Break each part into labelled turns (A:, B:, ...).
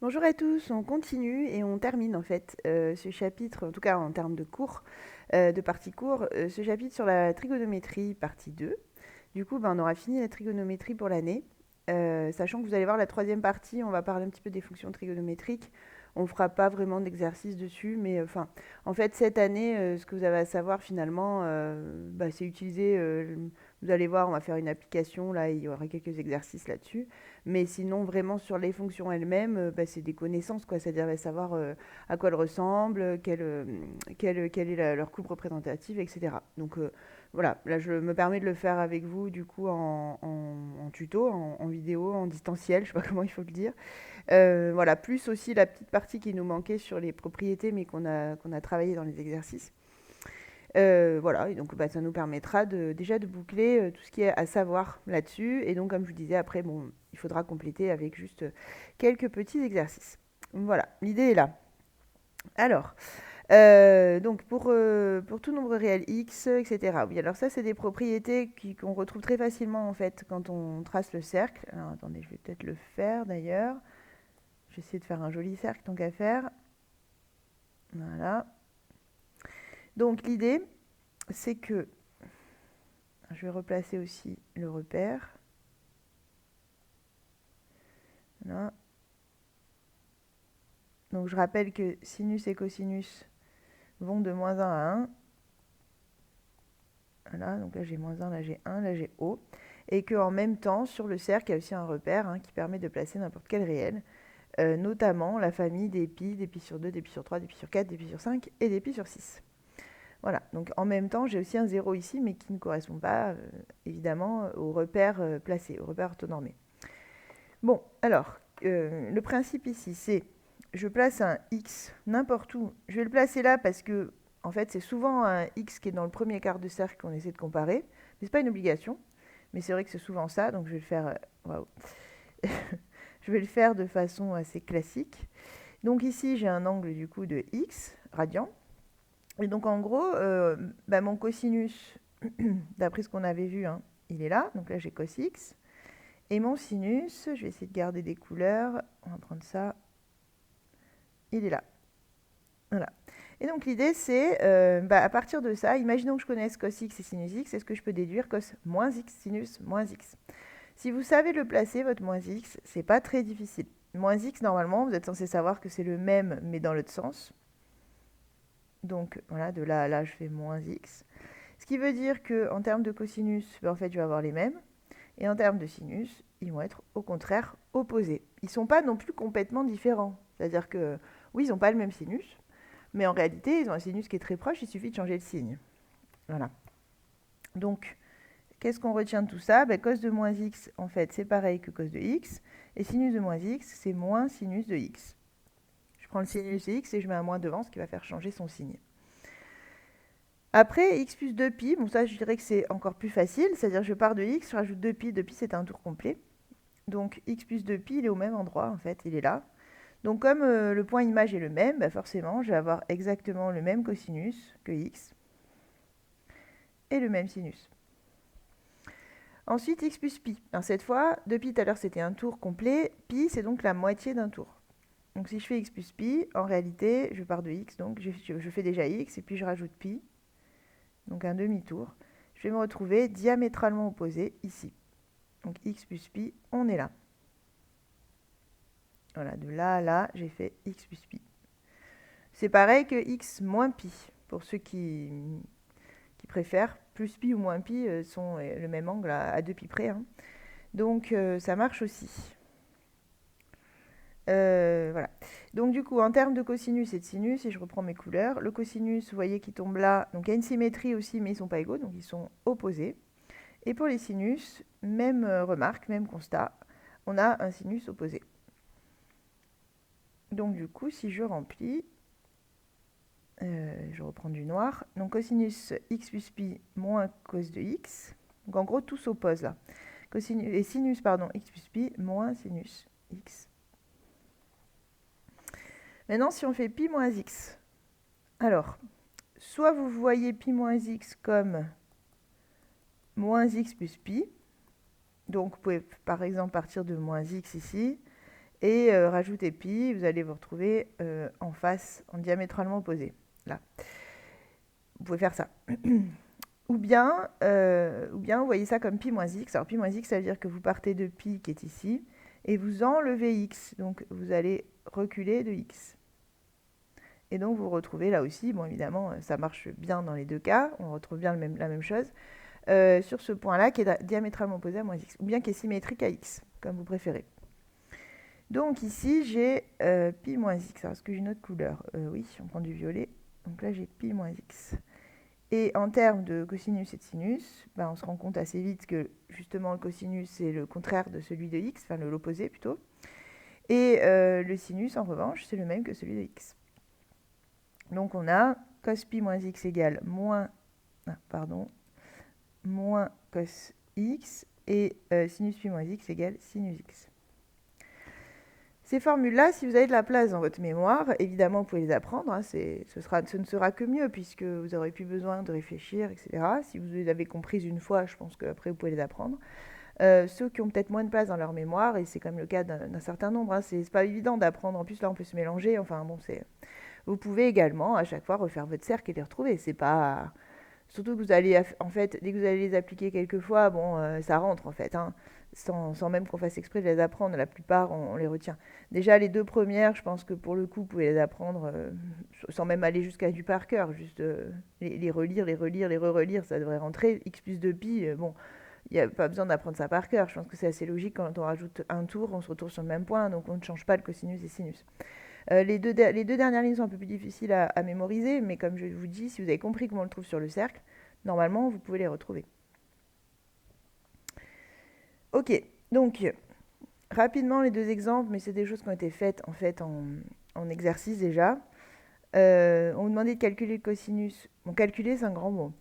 A: Bonjour à tous, on continue et on termine en fait ce chapitre, en tout cas en termes de cours, de partie cours, ce chapitre sur la trigonométrie partie 2. Du coup, on aura fini la trigonométrie pour l'année. Sachant que vous allez voir la troisième partie, on va parler un petit peu des fonctions trigonométriques. On ne fera pas vraiment d'exercice dessus, mais en fait, cette année, ce que vous avez à savoir finalement, c'est utiliser, vous allez voir, on va faire une application, là, il y aura quelques exercices là-dessus. Mais sinon, vraiment sur les fonctions elles-mêmes, c'est des connaissances, quoi. C'est-à-dire savoir à quoi elles ressemblent, quelle est leur coupe représentative, etc. Donc voilà, là je me permets de le faire avec vous du coup en tuto, en vidéo, en distanciel, je sais pas comment il faut le dire. Voilà, plus aussi la petite partie qui nous manquait sur les propriétés mais qu'on a travaillé dans les exercices. Voilà, et donc ça nous permettra déjà de boucler tout ce qui est à savoir là-dessus. Et donc comme je vous disais, après, bon, il faudra compléter avec juste quelques petits exercices. Voilà, l'idée est là. Alors, donc pour tout nombre réel x, etc. Oui, alors ça, c'est des propriétés qu'on retrouve très facilement en fait quand on trace le cercle. Alors attendez, je vais peut-être le faire d'ailleurs. Je vais essayer de faire un joli cercle tant qu'à faire. Voilà. Donc l'idée, c'est que je vais replacer aussi le repère. Voilà. Donc je rappelle que sinus et cosinus vont de moins 1 à 1. Voilà, donc là j'ai moins 1, là j'ai 1, là j'ai O. Et qu'en même temps, sur le cercle, il y a aussi un repère qui permet de placer n'importe quel réel, notamment la famille des pi sur 2, des pi sur 3, des pi sur 4, des pi sur 5 et des pi sur 6. Voilà, donc en même temps, j'ai aussi un 0 ici, mais qui ne correspond pas, évidemment, au repère placé, au repère orthonormé. Bon, alors, le principe ici, c'est je place un x n'importe où. Je vais le placer là parce que, en fait, c'est souvent un x qui est dans le premier quart de cercle qu'on essaie de comparer. Mais c'est pas une obligation, mais c'est vrai que c'est souvent ça, donc je vais le faire. Waouh. Je vais le faire de façon assez classique. Donc ici, j'ai un angle du coup de x radian. Et donc en gros, mon cosinus, d'après ce qu'on avait vu, il est là. Donc là, j'ai cos x. Et mon sinus, je vais essayer de garder des couleurs. On va prendre ça. Il est là. Voilà. Et donc l'idée, c'est, à partir de ça, imaginons que je connaisse cos x et sinus x, est-ce que je peux déduire cos moins x, sinus moins x? Si vous savez le placer, votre moins x, c'est pas très difficile. Moins x, normalement, vous êtes censé savoir que c'est le même, mais dans l'autre sens. Donc voilà, de là à là, je fais moins x. Ce qui veut dire qu'en termes de cosinus, en fait, je vais avoir les mêmes. Et en termes de sinus, ils vont être au contraire opposés. Ils ne sont pas non plus complètement différents. C'est-à-dire que, oui, ils n'ont pas le même sinus, mais en réalité, ils ont un sinus qui est très proche, il suffit de changer le signe. Voilà. Donc, qu'est-ce qu'on retient de tout ça? Cos de moins x, en fait, c'est pareil que cos de x. Et sinus de moins x, c'est moins sinus de x. Je prends le sinus de x et je mets un moins devant, ce qui va faire changer son signe. Après, x plus 2pi, bon ça je dirais que c'est encore plus facile, c'est-à-dire je pars de x, je rajoute 2pi, 2pi c'est un tour complet. Donc x plus 2pi, il est au même endroit en fait, il est là. Donc comme le point image est le même, forcément je vais avoir exactement le même cosinus que x et le même sinus. Ensuite x plus pi. Alors cette fois, 2pi tout à l'heure c'était un tour complet, pi c'est donc la moitié d'un tour. Donc si je fais x plus pi, en réalité je pars de x, donc je fais déjà x et puis je rajoute pi, donc un demi-tour. Je vais me retrouver diamétralement opposé ici. Donc x plus pi, on est là. Voilà, de là à là, j'ai fait x plus pi. C'est pareil que x moins pi, pour ceux qui préfèrent. Plus pi ou moins pi sont le même angle à 2 pi près. Donc ça marche aussi. Voilà. Donc du coup, en termes de cosinus et de sinus, si je reprends mes couleurs, le cosinus, vous voyez qu'il tombe là. Donc il y a une symétrie aussi, mais ils ne sont pas égaux, donc ils sont opposés. Et pour les sinus, même remarque, même constat, on a un sinus opposé. Donc du coup, si je remplis, je reprends du noir. Donc cosinus x plus pi moins cos de x. Donc en gros, tout s'oppose là. Cosinus, et sinus, pardon, x plus pi moins sinus x. Maintenant, si on fait pi moins x, alors, soit vous voyez pi moins x comme moins x plus pi. Donc vous pouvez par exemple partir de moins x ici et rajoutez pi, vous allez vous retrouver en face, en diamétralement opposé. Là. Vous pouvez faire ça. Ou bien, vous voyez ça comme pi moins x. Alors pi moins x, ça veut dire que vous partez de pi qui est ici, et vous enlevez x. Donc vous allez reculer de x. Et donc vous retrouvez là aussi, bon évidemment, ça marche bien dans les deux cas, on retrouve bien la même chose, sur ce point-là qui est diamétralement opposé à moins x, ou bien qui est symétrique à x, comme vous préférez. Donc ici, j'ai pi moins x. Alors, est-ce que j'ai une autre couleur? Oui, on prend du violet. Donc là, j'ai pi moins x. Et en termes de cosinus et de sinus, on se rend compte assez vite que justement le cosinus c'est le contraire de celui de x, enfin l'opposé plutôt. Et le sinus en revanche c'est le même que celui de x. Donc on a cos pi moins x égale moins cos x et sinus pi moins x égale sinus x. Ces formules-là, si vous avez de la place dans votre mémoire, évidemment, vous pouvez les apprendre. Hein, ce ne sera que mieux puisque vous n'aurez plus besoin de réfléchir, etc. Si vous les avez comprises une fois, je pense qu'après, vous pouvez les apprendre. Ceux qui ont peut-être moins de place dans leur mémoire, et c'est quand même le cas d'un certain nombre, hein, c'est pas évident d'apprendre. En plus, là, on peut se mélanger. Enfin, bon, vous pouvez également, à chaque fois, refaire votre cercle et les retrouver. C'est pas... Surtout que vous allez, en fait, dès que vous allez les appliquer quelques fois, ça rentre, en fait. Hein. Sans même qu'on fasse exprès de les apprendre, la plupart, on les retient. Déjà, les deux premières, je pense que pour le coup, vous pouvez les apprendre sans même aller jusqu'à du par cœur. Juste les relire, les relire, les re-relire, ça devrait rentrer. X plus 2pi, il n'y a pas besoin d'apprendre ça par cœur. Je pense que c'est assez logique. Quand on rajoute un tour, on se retrouve sur le même point, donc on ne change pas le cosinus et sinus. Les deux dernières lignes sont un peu plus difficiles à mémoriser, mais comme je vous dis, si vous avez compris comment on le trouve sur le cercle, normalement, vous pouvez les retrouver. Ok, donc rapidement les deux exemples, mais c'est des choses qui ont été faites en fait en exercice déjà. On vous demandait de calculer le cosinus. Bon, calculer c'est un grand mot.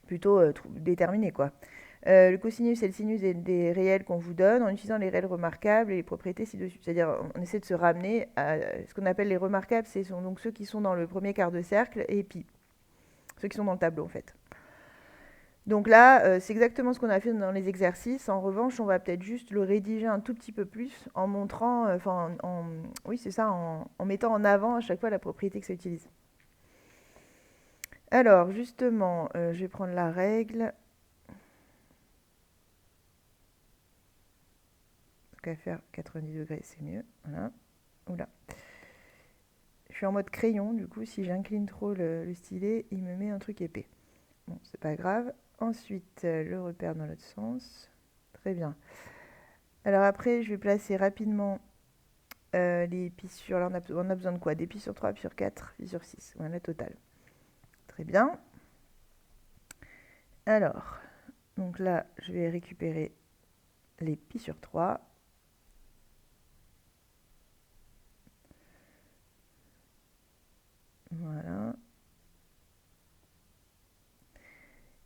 A: Plutôt déterminer quoi. Le cosinus et le sinus des réels qu'on vous donne en utilisant les réels remarquables et les propriétés ci-dessus. C'est-à-dire on essaie de se ramener à ce qu'on appelle les remarquables, ce sont donc ceux qui sont dans le premier quart de cercle et pi. Ceux qui sont dans le tableau en fait. Donc là, c'est exactement ce qu'on a fait dans les exercices. En revanche, on va peut-être juste le rédiger un tout petit peu plus en montrant, oui, c'est ça, en mettant en avant à chaque fois la propriété que ça utilise. Alors, justement, je vais prendre la règle. Donc, à faire 90 degrés, c'est mieux. Voilà. Oula. Je suis en mode crayon, du coup, si j'incline trop le stylet, il me met un truc épais. Bon, c'est pas grave. Ensuite, le repère dans l'autre sens. Très bien. Alors après, je vais placer rapidement les pi sur... Là, on a besoin de quoi? Des pi sur 3, pi sur 4, pi sur 6. Voilà, la totale. Très bien. Alors, donc là, je vais récupérer les pi sur 3. Voilà.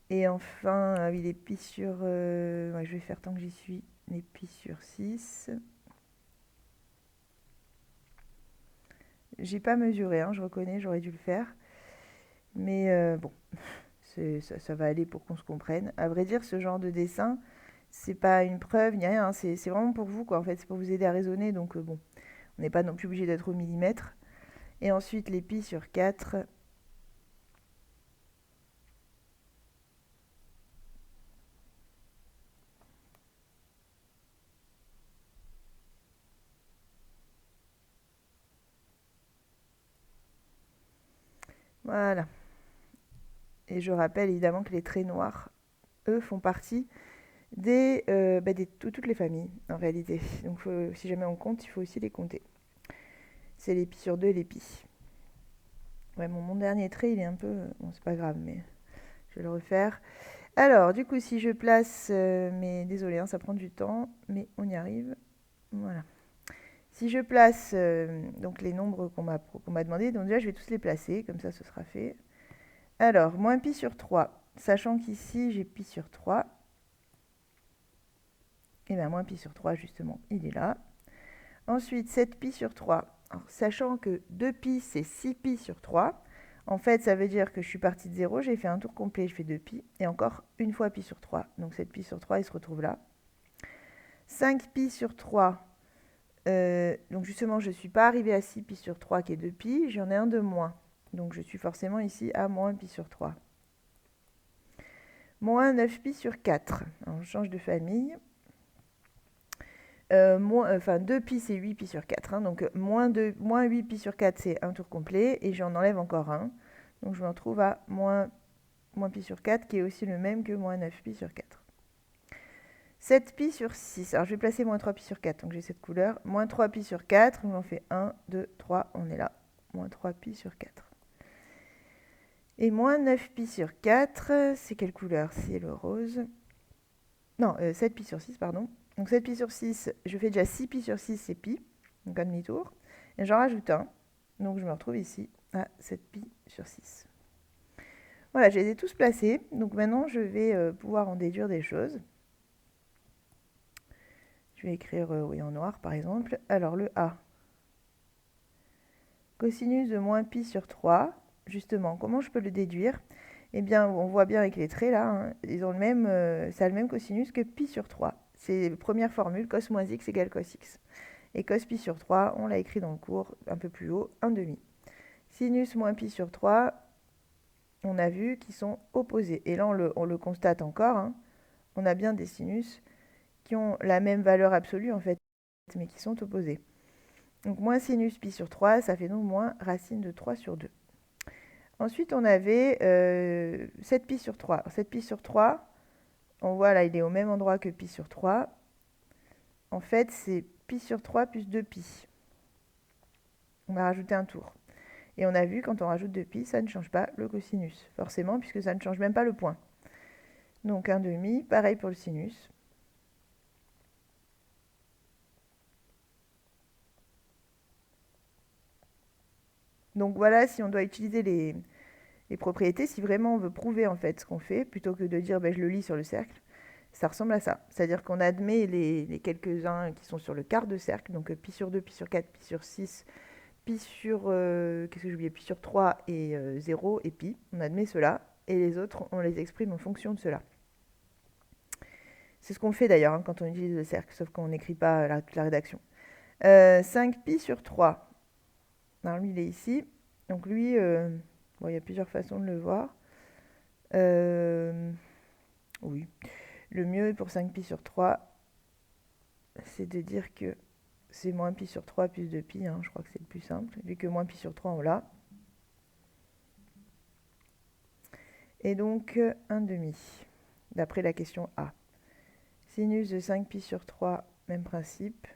A: Et enfin, oui, les pi sur... ouais, je vais faire tant que j'y suis, les pi sur 6. J'ai pas mesuré, hein, je reconnais, j'aurais dû le faire. Mais bon, ça va aller pour qu'on se comprenne. À vrai dire, ce genre de dessin, c'est pas une preuve ni rien, hein, c'est vraiment pour vous, quoi. En fait, c'est pour vous aider à raisonner, donc bon, on n'est pas non plus obligé d'être au millimètre. Et ensuite, les pi sur 4. Voilà. Et je rappelle évidemment que les traits noirs, eux, font partie toutes les familles, en réalité. Donc, si jamais on compte, il faut aussi les compter. C'est les pi sur 2 et les pi. Ouais, mon dernier trait, il est un peu... Bon, c'est pas grave, mais je vais le refaire. Alors, du coup, si je place... désolé, hein, ça prend du temps, mais on y arrive. Voilà. Si je place donc les nombres qu'on m'a demandé, donc déjà, je vais tous les placer, comme ça, ce sera fait. Alors, moins pi sur 3, sachant qu'ici, j'ai pi sur 3. Et bien, moins pi sur 3, justement, il est là. Ensuite, 7 pi sur 3. Alors, sachant que 2 pi, c'est 6 pi sur 3. En fait, ça veut dire que je suis partie de 0, j'ai fait un tour complet, je fais 2 pi. Et encore une fois pi sur 3. Donc 7 pi sur 3, il se retrouve là. 5 pi sur 3, Donc justement, je ne suis pas arrivée à 6 pi sur 3 qui est 2pi, j'en ai un de moins. Donc je suis forcément ici à moins pi sur 3. Moins 9 pi sur 4. Alors, on change de famille. Enfin, 2 pi, c'est 8 pi sur 4. Hein, donc, moins 8 pi sur 4, c'est un tour complet. Et j'en enlève encore un. Donc, je me retrouve à moins pi sur 4, qui est aussi le même que moins 9 pi sur 4. 7 pi sur 6. Alors, je vais placer moins 3 pi sur 4. Donc, j'ai cette couleur. Moins 3 pi sur 4. On en fait 1, 2, 3. On est là. Moins 3 pi sur 4. Et moins 9 pi sur 4, c'est quelle couleur? C'est le rose. Non, 7 pi sur 6, pardon. Donc 7 pi sur 6, je fais déjà 6 pi sur 6, c'est pi. Donc un demi-tour. Et j'en rajoute un. Donc je me retrouve ici à 7 pi sur 6. Voilà, je les ai tous placés. Donc maintenant, je vais pouvoir en déduire des choses. Je vais écrire oui, en noir, par exemple. Alors le A. Cosinus de moins pi sur 3. Justement, comment je peux le déduire? Eh bien, on voit bien avec les traits là, hein, ils ont le même, ça a le même cosinus que pi sur 3. C'est la première formule, cos moins x égale cos x. Et cos pi sur 3, on l'a écrit dans le cours un peu plus haut, 1 demi. Sinus moins pi sur 3, on a vu qu'ils sont opposés. Et là, on le constate encore, hein, on a bien des sinus qui ont la même valeur absolue en fait, mais qui sont opposés. Donc moins sinus pi sur 3, ça fait donc moins racine de 3 sur 2. Ensuite, on avait 7 pi sur 3. 7 pi sur 3, on voit là, il est au même endroit que pi sur 3. En fait, c'est pi sur 3 plus 2pi. On a rajouté un tour. Et on a vu, quand on rajoute 2pi, ça ne change pas le cosinus. Forcément, puisque ça ne change même pas le point. Donc 1 demi, pareil pour le sinus. Donc voilà, si on doit utiliser les propriétés, si vraiment on veut prouver en fait ce qu'on fait, plutôt que de dire je le lis sur le cercle, ça ressemble à ça. C'est-à-dire qu'on admet les quelques-uns qui sont sur le quart de cercle, donc pi sur 2, pi sur 4, pi sur 6, pi sur, qu'est-ce que j'ai oublié, pi sur 3 et 0 et pi. On admet cela, et les autres, on les exprime en fonction de cela. C'est ce qu'on fait d'ailleurs hein, quand on utilise le cercle, sauf qu'on n'écrit pas toute la rédaction. 5 pi sur 3. Alors lui, il est ici. Donc lui, bon, il y a plusieurs façons de le voir. Oui. Le mieux pour 5 pi sur 3, c'est de dire que c'est moins pi sur 3 plus 2pi. Hein, je crois que c'est le plus simple. Vu que moins pi sur 3, on l'a. Et donc, 1 demi, d'après la question A. Sinus de 5 pi sur 3, même principe.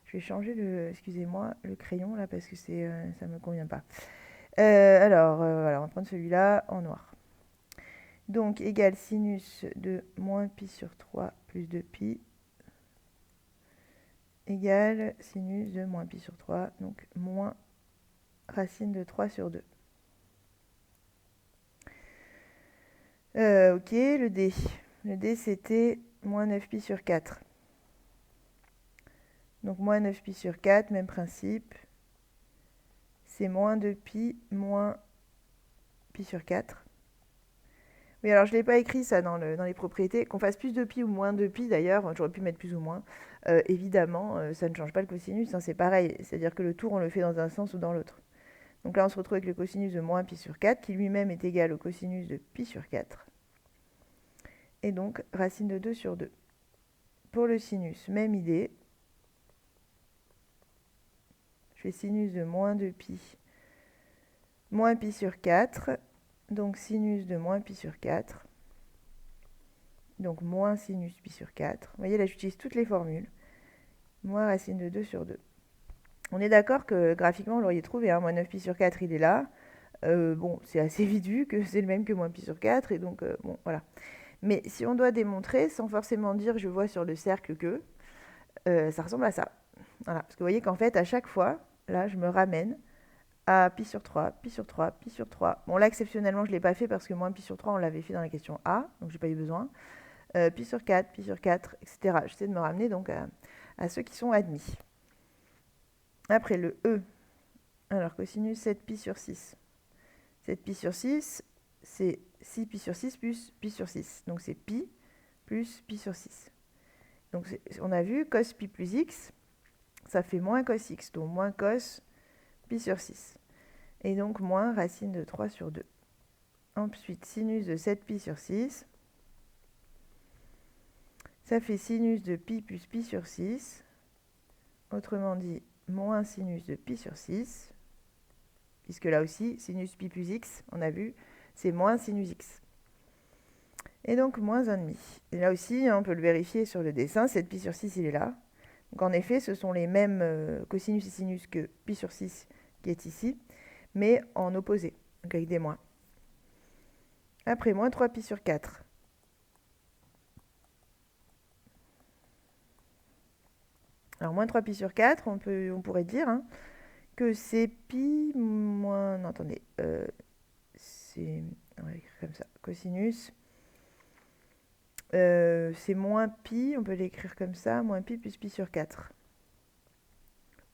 A: Je vais changer excusez-moi, le crayon là parce que ça ne me convient pas. Alors, voilà, on va prendre celui-là en noir. Donc, égale sinus de moins pi sur 3 plus 2pi égale sinus de moins pi sur 3, donc moins racine de 3 sur 2. Ok, le D. Le D, c'était moins 9 pi sur 4. Donc, moins 9 pi sur 4, même principe. C'est moins 2pi moins pi sur 4. Oui, alors je ne l'ai pas écrit ça dans les propriétés. Qu'on fasse plus de pi ou moins de pi d'ailleurs, j'aurais pu mettre plus ou moins. Évidemment, ça ne change pas le cosinus, hein, c'est pareil. C'est-à-dire que le tour, on le fait dans un sens ou dans l'autre. Donc là, on se retrouve avec le cosinus de moins pi sur 4, qui lui-même est égal au cosinus de pi sur 4. Et donc, racine de 2 sur 2. Pour le sinus, même idée. Je fais sinus de moins 2pi moins pi sur 4. Donc, sinus de moins pi sur 4. Donc, moins sinus pi sur 4. Vous voyez, là, j'utilise toutes les formules. Moins racine de 2 sur 2. On est d'accord que graphiquement, vous l'auriez trouvé. Hein, moins 9 pi sur 4, il est là. Bon, c'est assez vite vu que c'est le même que moins pi sur 4. Et donc, bon, voilà. Mais si on doit démontrer, sans forcément dire je vois sur le cercle que, ça ressemble à ça. Voilà. Parce que vous voyez qu'en fait, à chaque fois, là, je me ramène à pi sur 3, pi sur 3, pi sur 3. Bon, là, exceptionnellement, je ne l'ai pas fait parce que moins pi sur 3, on l'avait fait dans la question A, donc je n'ai pas eu besoin. Pi sur 4, etc. J'essaie de me ramener donc à ceux qui sont admis. Après, le E. Alors, cosinus 7 pi sur 6. 7 pi sur 6, c'est 6 pi sur 6 plus pi sur 6. Donc, c'est pi plus pi sur 6. Donc, on a vu cos pi plus x. ça fait moins cos x, donc moins cos pi sur 6. Et donc moins racine de 3 sur 2. Ensuite, sinus de 7pi sur 6. Ça fait sinus de pi plus pi sur 6. Autrement dit, moins sinus de pi sur 6. Puisque là aussi, sinus pi plus x, on a vu, c'est moins sinus x. Et donc moins 1,5. Et là aussi, on peut le vérifier sur le dessin, 7pi sur 6, il est là. Donc en effet, ce sont les mêmes cosinus et sinus que pi sur 6 qui est ici, mais en opposé, donc avec des moins. Après, moins 3pi sur 4. Alors, moins 3pi sur 4, on pourrait dire que c'est pi moins... Non, attendez. On va l'écrire comme ça. Cosinus. C'est moins pi, on peut l'écrire comme ça. Moins pi plus pi sur 4.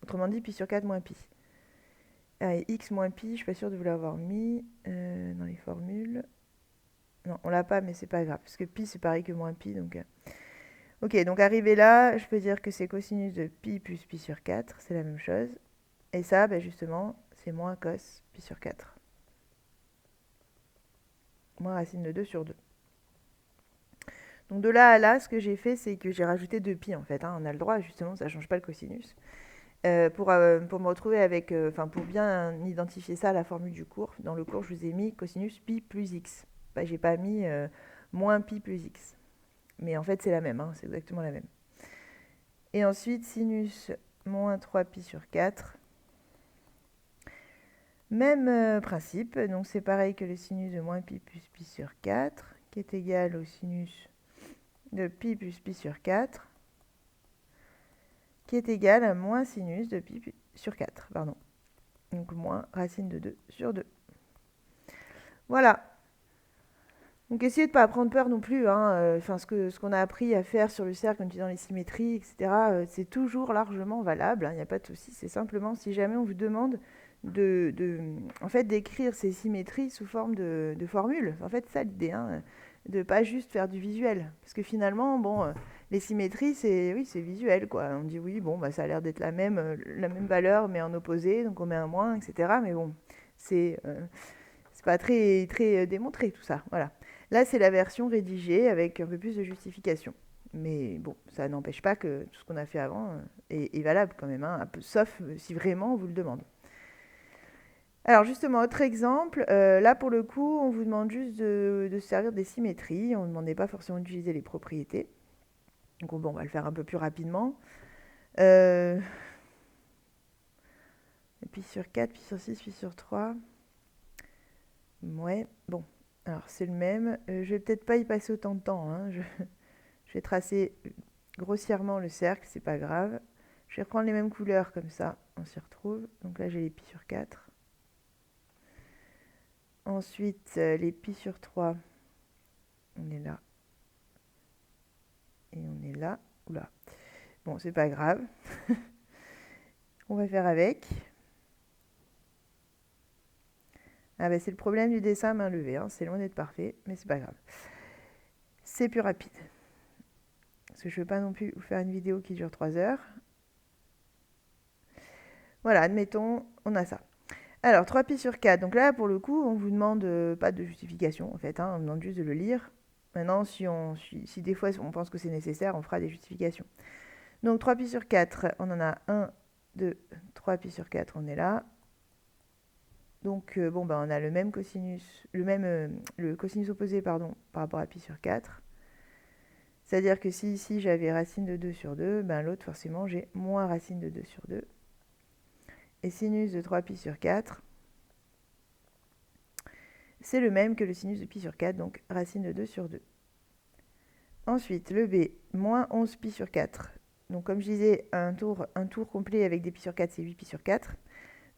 A: Autrement dit, pi sur 4 moins pi. Ah, et x moins pi, je ne suis pas sûre de vous l'avoir mis dans les formules. Non, on l'a pas, mais c'est pas grave. Parce que pi, c'est pareil que moins pi, donc... Ok, donc arrivé là, je peux dire que c'est cosinus de pi plus pi sur 4, c'est la même chose. Et ça, justement, c'est moins cos pi sur 4. Moins racine de 2 sur 2. Donc de là à là, ce que j'ai fait, c'est que j'ai rajouté 2pi en fait. On a le droit, justement, ça ne change pas le cosinus. Pour me retrouver avec, pour bien identifier ça à la formule du cours, dans le cours, je vous ai mis cosinus pi plus x. Je n'ai pas mis moins pi plus x. Mais en fait, c'est la même, c'est exactement la même. Et ensuite, sinus moins 3pi sur 4. Même principe, donc c'est pareil que le sinus de moins pi plus pi sur 4, qui est égal au sinus de pi plus pi sur 4, qui est égal à moins sinus de pi sur 4, pardon. Donc moins racine de 2 sur 2. Voilà. Donc essayez de ne pas prendre peur non plus. Ce qu'on a appris à faire sur le cercle en utilisant les symétries, etc., c'est toujours largement valable. Il n'y a pas de souci. C'est simplement si jamais on vous demande d'écrire ces symétries sous forme de formules. En fait, c'est ça l'idée, de ne pas juste faire du visuel. Parce que finalement, les symétries, c'est visuel, quoi. On dit oui, ça a l'air d'être la même valeur, mais en opposé, donc on met un moins, etc. Mais bon, c'est pas très, très démontré tout ça. Voilà. Là, c'est la version rédigée avec un peu plus de justification. Mais bon, ça n'empêche pas que tout ce qu'on a fait avant est valable quand même, sauf si vraiment on vous le demande. Alors justement, autre exemple, là pour le coup, on vous demande juste de se servir des symétries, on ne demandait pas forcément d'utiliser les propriétés. Donc on va le faire un peu plus rapidement. Pi sur 4, pi sur 6, pi sur 3. Ouais, bon, alors c'est le même. Je vais peut-être pas y passer autant de temps. Je vais tracer grossièrement le cercle, c'est pas grave. Je vais reprendre les mêmes couleurs comme ça, on s'y retrouve. Donc là j'ai les pi sur 4. Ensuite les pi sur 3, on est là. Et on est là. Oula. Bon, c'est pas grave. On va faire avec. C'est le problème du dessin à main levée. C'est loin d'être parfait, mais c'est pas grave. C'est plus rapide. Parce que je ne veux pas non plus vous faire une vidéo qui dure 3 heures. Voilà, admettons, on a ça. Alors, 3pi sur 4. Donc là, pour le coup, on ne vous demande pas de justification, en fait. On vous demande juste de le lire. Maintenant, si des fois on pense que c'est nécessaire, on fera des justifications. Donc, 3pi sur 4, on en a 1, 2, 3pi sur 4, on est là. Donc, on a le même cosinus, le cosinus opposé, par rapport à pi sur 4. C'est-à-dire que si ici j'avais racine de 2 sur 2, l'autre forcément j'ai moins racine de 2 sur 2. Et sinus de 3pi sur 4, c'est le même que le sinus de pi sur 4, donc racine de 2 sur 2. Ensuite, le b, moins 11pi sur 4. Donc comme je disais, un tour complet avec des pi sur 4, c'est 8pi sur 4.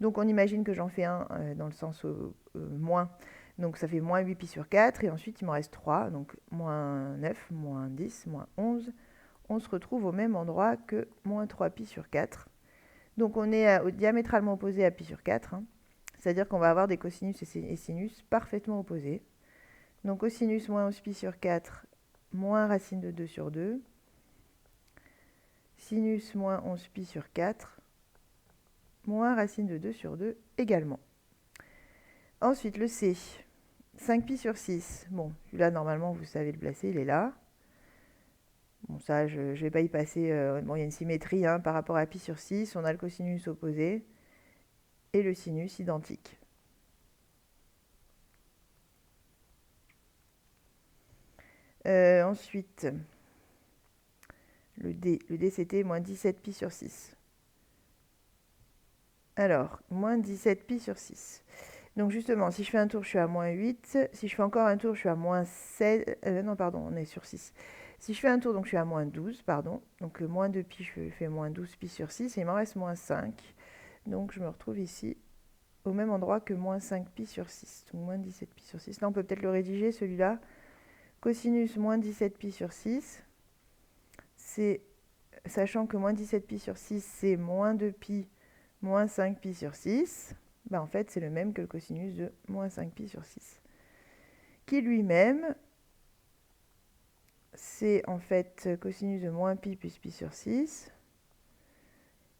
A: Donc on imagine que j'en fais un dans le sens moins. Donc ça fait moins 8pi sur 4. Et ensuite, il m'en reste 3. Donc moins 9, moins 10, moins 11. On se retrouve au même endroit que moins 3pi sur 4. Donc on est diamétralement opposé à pi sur 4. C'est-à-dire qu'on va avoir des cosinus et sinus parfaitement opposés. Donc cosinus moins 11pi sur 4, moins racine de 2 sur 2. sinus moins 11 pi sur 4, moins racine de 2 sur 2 également. Ensuite, le C, 5 pi sur 6. Bon, celui-là, normalement, vous savez le placer, il est là. Bon, ça, je ne vais pas y passer. Bon, il y a une symétrie hein, par rapport à pi sur 6. On a le cosinus opposé et le sinus identique. Ensuite, le D c'était moins 17 pi sur 6. Alors, moins 17 pi sur 6. Donc justement, si je fais un tour, je suis à moins 8. Si je fais encore un tour, je suis à moins 16. Non, pardon, on est sur 6. Si je fais un tour, donc je suis à moins 12, pardon. Donc moins 2 pi, je fais moins 12 pi sur 6 et il m'en reste moins 5. Donc je me retrouve ici au même endroit que moins 5 pi sur 6. Donc moins 17 pi sur 6. Là, on peut peut-être le rédiger, celui-là. Cosinus moins 17 pi sur 6. C'est, sachant que moins 17 pi sur 6, c'est moins 2 pi moins 5 pi sur 6. Ben, en fait, c'est le même que le cosinus de moins 5 pi sur 6. Qui lui-même, c'est en fait cosinus de moins pi plus pi sur 6,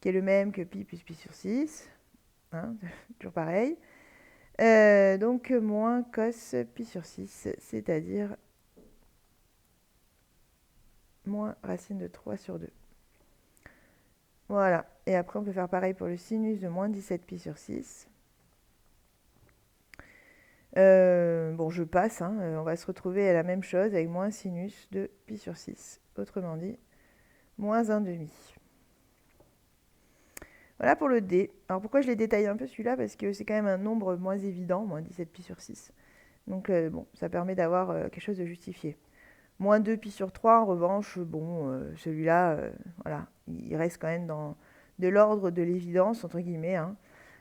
A: qui est le même que pi plus pi sur 6. Hein, toujours pareil. Donc moins cos pi sur 6, c'est-à-dire moins racine de 3 sur 2. Voilà. Et après, on peut faire pareil pour le sinus de moins 17 pi sur 6. Bon, je passe. Hein, on va se retrouver à la même chose avec moins sinus de pi sur 6. Autrement dit, moins 1,5. Voilà pour le D. Alors pourquoi je l'ai détaillé un peu celui-là? Parce que c'est quand même un nombre moins évident, moins 17 pi sur 6. Donc bon, ça permet d'avoir quelque chose de justifié. Moins 2 pi sur 3, en revanche, bon, celui-là, voilà, il reste quand même dans de l'ordre de l'évidence, entre guillemets. Hein.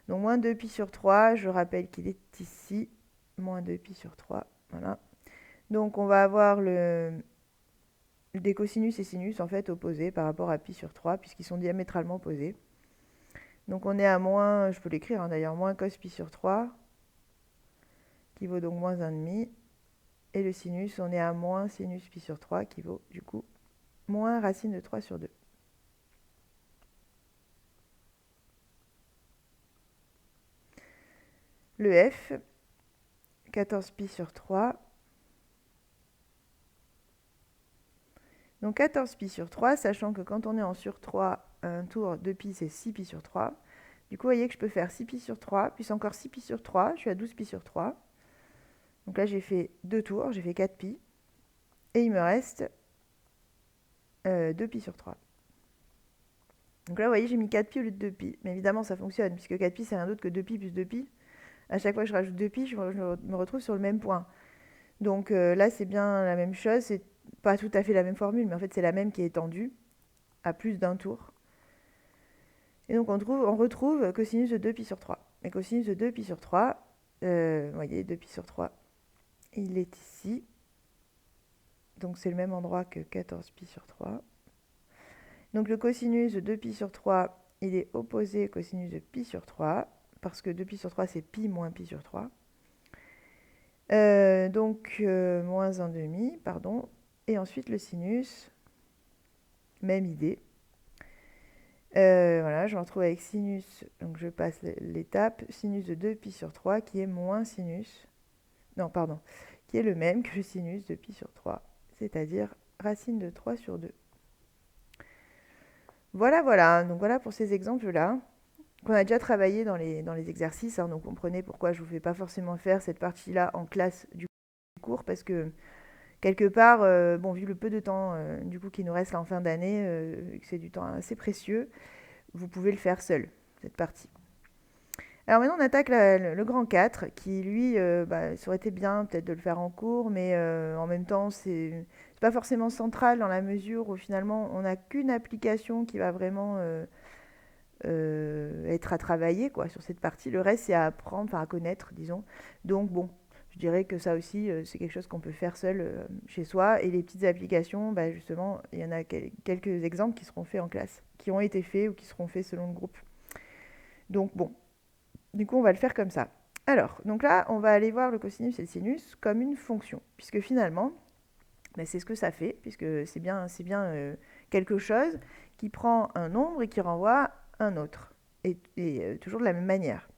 A: Donc moins 2 pi sur 3, je rappelle qu'il est ici. Moins 2 pi sur 3, voilà. Donc on va avoir des cosinus et sinus en fait opposés par rapport à pi sur 3, puisqu'ils sont diamétralement opposés. Donc on est à moins, je peux l'écrire hein, d'ailleurs, moins cos pi sur 3, qui vaut donc moins 1,5. Et le sinus, on est à moins sinus pi sur 3, qui vaut du coup moins racine de 3 sur 2. Le F, 14 pi sur 3. Donc 14 pi sur 3, sachant que quand on est en sur 3, un tour de pi, c'est 6 pi sur 3. Du coup, vous voyez que je peux faire 6 pi sur 3, puis encore 6 pi sur 3, je suis à 12 pi sur 3. Donc là, j'ai fait 2 tours, j'ai fait 4 pi. Et il me reste 2 pi sur 3. Donc là, vous voyez, j'ai mis 4 pi au lieu de 2 pi. Mais évidemment, ça fonctionne, puisque 4 pi, c'est rien d'autre que 2 pi plus 2 pi. À chaque fois que je rajoute 2 pi, je me retrouve sur le même point. Donc là, c'est bien la même chose. C'est pas tout à fait la même formule, mais en fait, c'est la même qui est étendue à plus d'un tour. Et donc, on retrouve cosinus de 2 pi sur 3. Et cosinus de 2 pi sur 3, vous voyez, 2 pi sur 3, il est ici. Donc, c'est le même endroit que 14 pi sur 3. Donc, le cosinus de 2 pi sur 3, il est opposé au cosinus de pi sur 3, parce que 2 pi sur 3, c'est pi moins pi sur 3. Donc, moins 1,5, pardon. Et ensuite, le sinus, même idée. Voilà, je me retrouve avec sinus, donc je passe l'étape, sinus de 2 pi sur 3 qui est moins sinus, non pardon, qui est le même que le sinus de pi sur 3, c'est-à-dire racine de 3 sur 2. Voilà, donc voilà pour ces exemples-là, qu'on a déjà travaillé dans les exercices, hein, donc vous comprenez pourquoi je ne vous fais pas forcément faire cette partie-là en classe du cours, parce que quelque part, bon, vu le peu de temps du coup qui nous reste là en fin d'année, que c'est du temps assez précieux, vous pouvez le faire seul, cette partie. Alors maintenant, on attaque le grand 4, qui lui, ça aurait été bien peut-être de le faire en cours, mais en même temps, c'est pas forcément central dans la mesure où finalement, on n'a qu'une application qui va vraiment être à travailler quoi, sur cette partie. Le reste, c'est à apprendre, enfin à connaître, disons. Donc bon, je dirais que ça aussi, c'est quelque chose qu'on peut faire seul chez soi. Et les petites applications, justement, il y en a quelques exemples qui seront faits en classe, qui ont été faits ou qui seront faits selon le groupe. Donc bon, du coup, on va le faire comme ça. Alors, donc là, on va aller voir le cosinus et le sinus comme une fonction, puisque finalement, c'est ce que ça fait, puisque c'est bien quelque chose qui prend un nombre et qui renvoie un autre, et toujours de la même manière.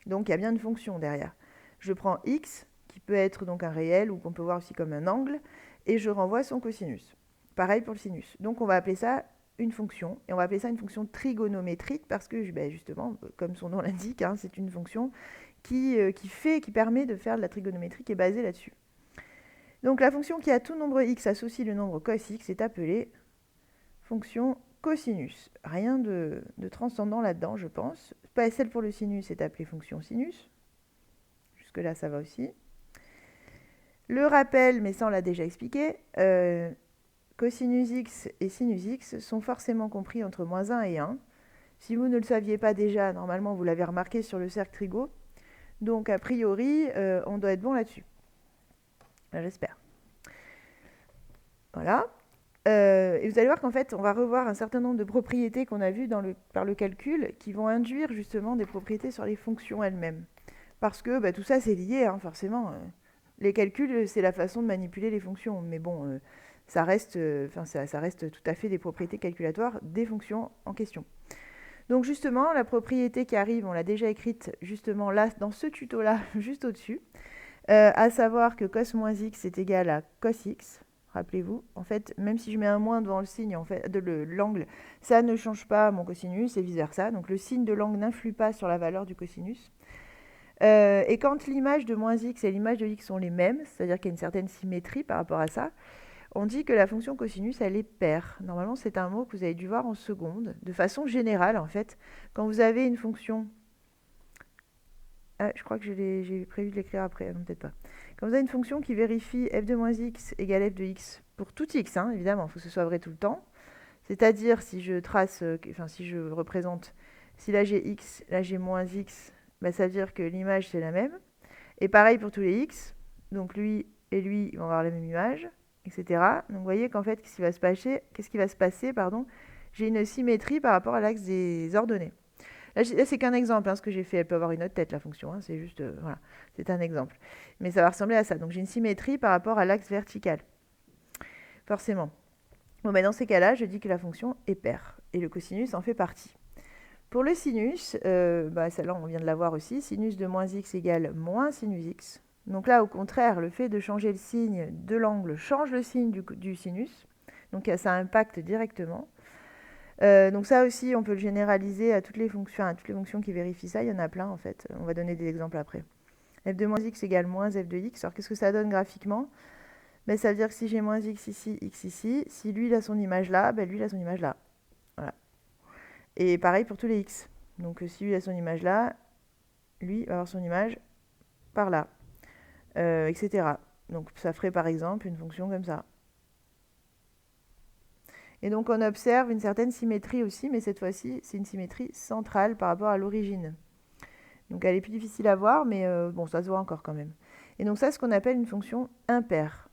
A: Donc il y a bien une fonction derrière. Je prends x, qui peut être donc un réel, ou qu'on peut voir aussi comme un angle, et je renvoie son cosinus. Pareil pour le sinus. Donc on va appeler ça une fonction, et on va appeler ça une fonction trigonométrique, parce que justement, comme son nom l'indique, hein, c'est une fonction qui permet de faire de la trigonométrie qui est basée là-dessus. Donc la fonction qui à tout nombre x associe le nombre cos x est appelée fonction cosinus. Rien de transcendant là-dedans, je pense. Celle pour le sinus est appelée fonction sinus. Jusque-là, ça va aussi. Le rappel, mais ça on l'a déjà expliqué, cosinus x et sinus x sont forcément compris entre moins 1 et 1. Si vous ne le saviez pas déjà, normalement vous l'avez remarqué sur le cercle trigo. Donc a priori, on doit être bon là-dessus. J'espère. Voilà. Et vous allez voir qu'en fait, on va revoir un certain nombre de propriétés qu'on a vues par le calcul qui vont induire justement des propriétés sur les fonctions elles-mêmes. Parce que tout ça, c'est lié, hein, forcément. Les calculs, c'est la façon de manipuler les fonctions. Mais bon, ça reste tout à fait des propriétés calculatoires des fonctions en question. Donc justement, la propriété qui arrive, on l'a déjà écrite justement là, dans ce tuto-là, juste au-dessus, à savoir que cos moins x est égal à cos x. Rappelez-vous, en fait, même si je mets un moins devant le signe de l'angle, ça ne change pas mon cosinus et vice-versa. Donc le signe de l'angle n'influe pas sur la valeur du cosinus. Et quand l'image de moins x et l'image de x sont les mêmes, c'est-à-dire qu'il y a une certaine symétrie par rapport à ça, on dit que la fonction cosinus, elle est paire. Normalement, c'est un mot que vous avez dû voir en seconde. De façon générale, en fait, quand vous avez une fonction... Ah, je crois que j'ai prévu de l'écrire après, non, peut-être pas. Quand vous avez une fonction qui vérifie f de moins x égale f de x, pour tout x, hein, évidemment, il faut que ce soit vrai tout le temps, c'est-à-dire si je représente, si là j'ai x, là j'ai moins x, ça veut dire que l'image c'est la même. Et pareil pour tous les x, donc lui et lui ils vont avoir la même image, etc. Donc vous voyez qu'en fait, qu'est-ce qui va se passer, j'ai une symétrie par rapport à l'axe des ordonnées. Là, c'est qu'un exemple, hein, ce que j'ai fait. Elle peut avoir une autre tête, la fonction. Hein, c'est juste, voilà, c'est un exemple. Mais ça va ressembler à ça. Donc j'ai une symétrie par rapport à l'axe vertical. Forcément. Bon, dans ces cas-là, je dis que la fonction est paire. Et le cosinus en fait partie. Pour le sinus, celle-là, on vient de la voir aussi. Sinus de moins x égale moins sinus x. Donc là, au contraire, le fait de changer le signe de l'angle change le signe du sinus. Donc ça impacte directement. Donc ça aussi, on peut le généraliser à toutes les fonctions qui vérifient ça. Il y en a plein, en fait. On va donner des exemples après. f de moins x égale moins f de x. Alors, qu'est-ce que ça donne graphiquement ? Ça veut dire que si j'ai moins x ici, si lui, il a son image là, lui, il a son image là. Voilà. Et pareil pour tous les x. Donc, si lui, il a son image là, lui va avoir son image par là, etc. Donc, ça ferait, par exemple, une fonction comme ça. Et donc on observe une certaine symétrie aussi, mais cette fois-ci, c'est une symétrie centrale par rapport à l'origine. Donc elle est plus difficile à voir, mais bon, ça se voit encore quand même. Et donc ça, c'est ce qu'on appelle une fonction impaire.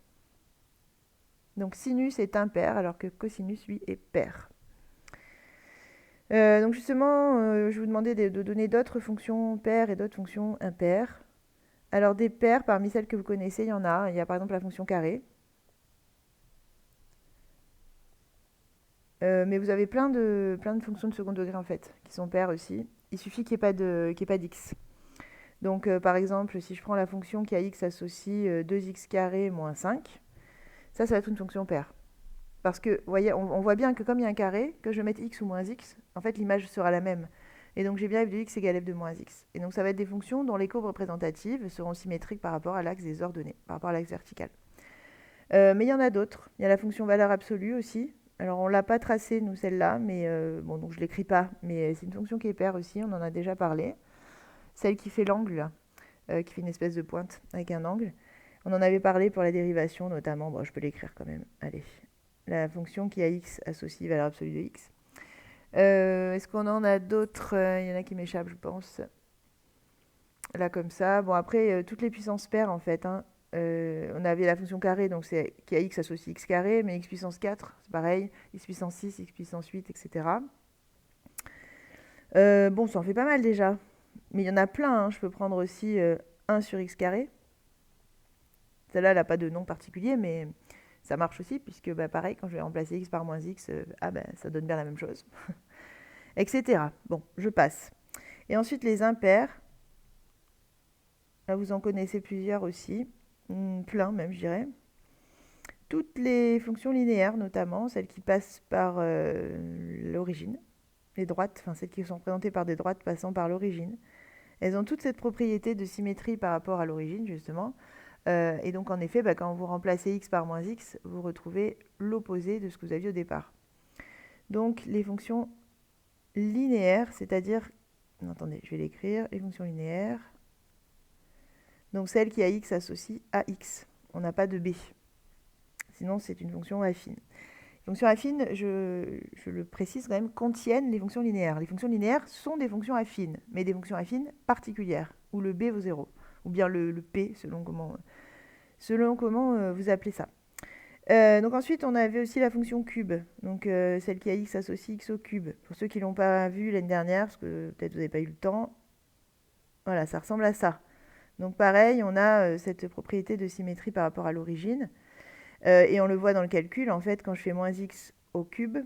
A: Donc sinus est impair, alors que cosinus, lui, est pair. Donc justement, je vous demandais de donner d'autres fonctions paires et d'autres fonctions impaires. Alors des paires, parmi celles que vous connaissez, il y en a. Il y a par exemple la fonction carré. Mais vous avez plein de fonctions de second degré en fait, qui sont paires aussi. Il suffit qu'il n'y ait pas d'x. Donc par exemple, si je prends la fonction qui a x associe 2x carré moins 5, ça va être une fonction paire. Parce que, vous voyez, on voit bien que comme il y a un carré, que je mette x ou moins x, en fait l'image sera la même. Et donc j'ai bien f de x égale f de moins x. Et donc ça va être des fonctions dont les courbes représentatives seront symétriques par rapport à l'axe des ordonnées, par rapport à l'axe vertical. Mais il y en a d'autres. Il y a la fonction valeur absolue aussi. Alors on ne l'a pas tracée, nous, celle-là, mais bon, donc je ne l'écris pas, mais c'est une fonction qui est paire aussi, on en a déjà parlé. Celle qui fait l'angle, qui fait une espèce de pointe avec un angle. On en avait parlé pour la dérivation, notamment, bon, je peux l'écrire quand même, allez. La fonction qui a x associe valeur absolue de x. Est-ce qu'on en a d'autres ? Il y en a qui m'échappent, je pense. Là, comme ça. Bon, après, toutes les puissances paires, en fait, hein. On avait la fonction carré, donc c'est qui a x associe x carré, mais x puissance 4, c'est pareil, x puissance 6, x puissance 8, etc. Bon, ça en fait pas mal déjà. Mais il y en a plein, hein. Je peux prendre aussi 1 sur x carré. Celle-là, elle n'a pas de nom particulier, mais Ça marche aussi, puisque bah, pareil, quand je vais remplacer x par moins x, ça donne bien la même chose, etc. Bon, je passe. Et ensuite, les impairs. Là, vous en connaissez plusieurs aussi, plein même, je dirais. Toutes les fonctions linéaires, notamment, celles qui passent par l'origine, les droites, enfin celles qui sont représentées par des droites passant par l'origine, elles ont toute cette propriété de symétrie par rapport à l'origine, justement. Et donc, en effet, bah, quand vous remplacez x par moins x, vous retrouvez l'opposé de ce que vous aviez au départ. Donc, les fonctions linéaires, c'est-à-dire... Attendez, je vais l'écrire. Les fonctions linéaires. Donc, celle qui a x associe à x. On n'a pas de b. Sinon, c'est une fonction affine. Les fonctions affines, je le précise quand même, contiennent les fonctions linéaires. Les fonctions linéaires sont des fonctions affines, mais des fonctions affines particulières, où le b vaut 0, ou bien le p, selon comment vous appelez ça. Donc ensuite, on avait aussi la fonction cube, donc celle qui a x associe x au cube. Pour ceux qui ne l'ont pas vu l'année dernière, parce que peut-être vous n'avez pas eu le temps, voilà, ça ressemble à ça. Donc pareil, on a cette propriété de symétrie par rapport à l'origine. Et on le voit dans le calcul, en fait, quand je fais moins x au cube,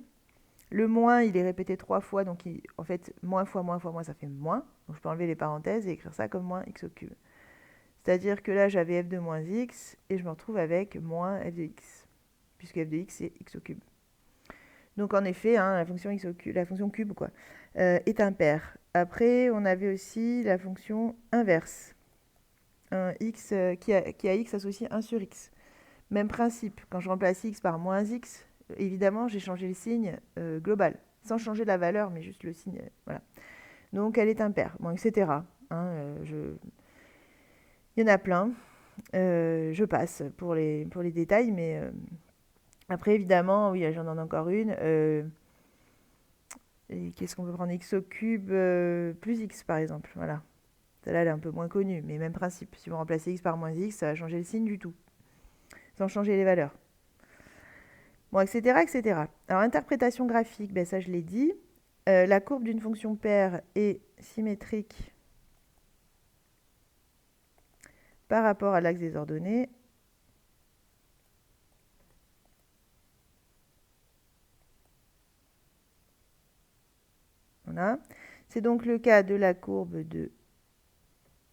A: le moins, il est répété 3 fois, donc en fait, moins fois moins fois moins, ça fait moins. Donc je peux enlever les parenthèses et écrire ça comme moins x au cube. C'est-à-dire que là, j'avais f de moins x, et je me retrouve avec moins f de x, puisque f de x, c'est x au cube. Donc en effet, hein, la fonction cube quoi, est impaire. Après, on avait aussi la fonction inverse, un x, qui a x associé 1 sur x. Même principe, quand je remplace x par moins x, évidemment, j'ai changé le signe global, sans changer la valeur, mais juste le signe. Voilà. Donc, elle est impaire, bon, etc. Hein, il y en a plein. Je passe pour les détails, mais après, évidemment, oui, j'en ai encore une. Qu'est-ce qu'on peut prendre? X au cube plus x, par exemple. Voilà. Celle-là, elle est un peu moins connue, mais même principe. Si vous remplacez x par moins x, ça va changer le signe du tout, sans changer les valeurs. Bon, etc., etc. Alors, interprétation graphique, ben, ça je l'ai dit. La courbe d'une fonction paire est symétrique par rapport à l'axe des ordonnées. Voilà. C'est donc le cas de la courbe de,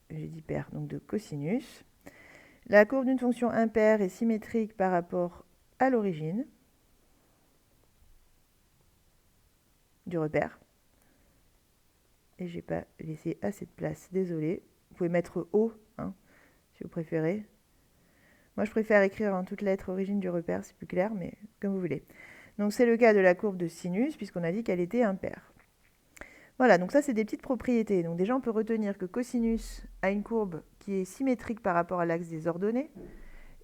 A: j'ai dit paire, donc de cosinus. La courbe d'une fonction impaire est symétrique par rapport à l'origine du repère. Et je n'ai pas laissé assez de place, désolé. Vous pouvez mettre O, hein, si vous préférez. Moi, je préfère écrire en toutes lettres origine du repère, c'est plus clair, mais comme vous voulez. Donc, c'est le cas de la courbe de sinus, puisqu'on a dit qu'elle était impaire. Voilà, donc ça, c'est des petites propriétés. Donc, déjà, on peut retenir que cosinus a une courbe qui est symétrique par rapport à l'axe des ordonnées,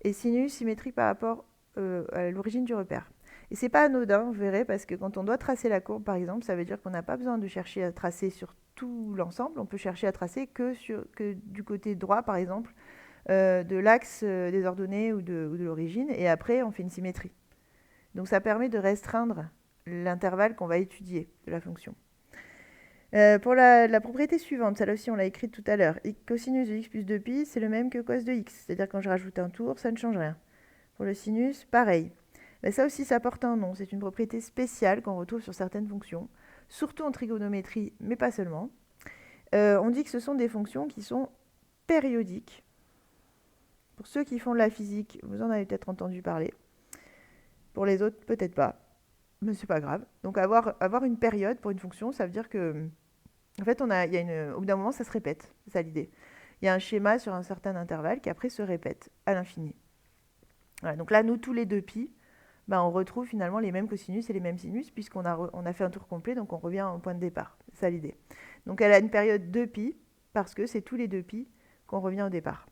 A: et sinus symétrique par rapport à l'origine du repère. Et c'est pas anodin, vous verrez, parce que quand on doit tracer la courbe, par exemple, ça veut dire qu'on n'a pas besoin de chercher à tracer sur tout l'ensemble, on peut chercher à tracer que du côté droit, par exemple, de l'axe des ordonnées ou de l'origine, et après on fait une symétrie. Donc ça permet de restreindre l'intervalle qu'on va étudier de la fonction. Pour la propriété suivante, celle-là aussi on l'a écrite tout à l'heure, cosinus de x plus 2pi, c'est le même que cos de x, c'est-à-dire quand je rajoute un tour, ça ne change rien. Pour le sinus, pareil. Mais ça aussi, ça porte un nom, c'est une propriété spéciale qu'on retrouve sur certaines fonctions, surtout en trigonométrie, mais pas seulement. On dit que ce sont des fonctions qui sont périodiques. Pour ceux qui font de la physique, vous en avez peut-être entendu parler. Pour les autres, peut-être pas. Mais c'est pas grave. Donc avoir une période pour une fonction, ça veut dire que, en fait, au bout d'un moment, ça se répète. C'est ça l'idée. Il y a un schéma sur un certain intervalle qui après se répète à l'infini. Voilà, donc là, nous, tous les 2π, on retrouve finalement les mêmes cosinus et les mêmes sinus, puisqu'on a fait un tour complet, donc on revient au point de départ. C'est ça l'idée. Donc elle a une période 2π, parce que c'est tous les 2π qu'on revient au départ.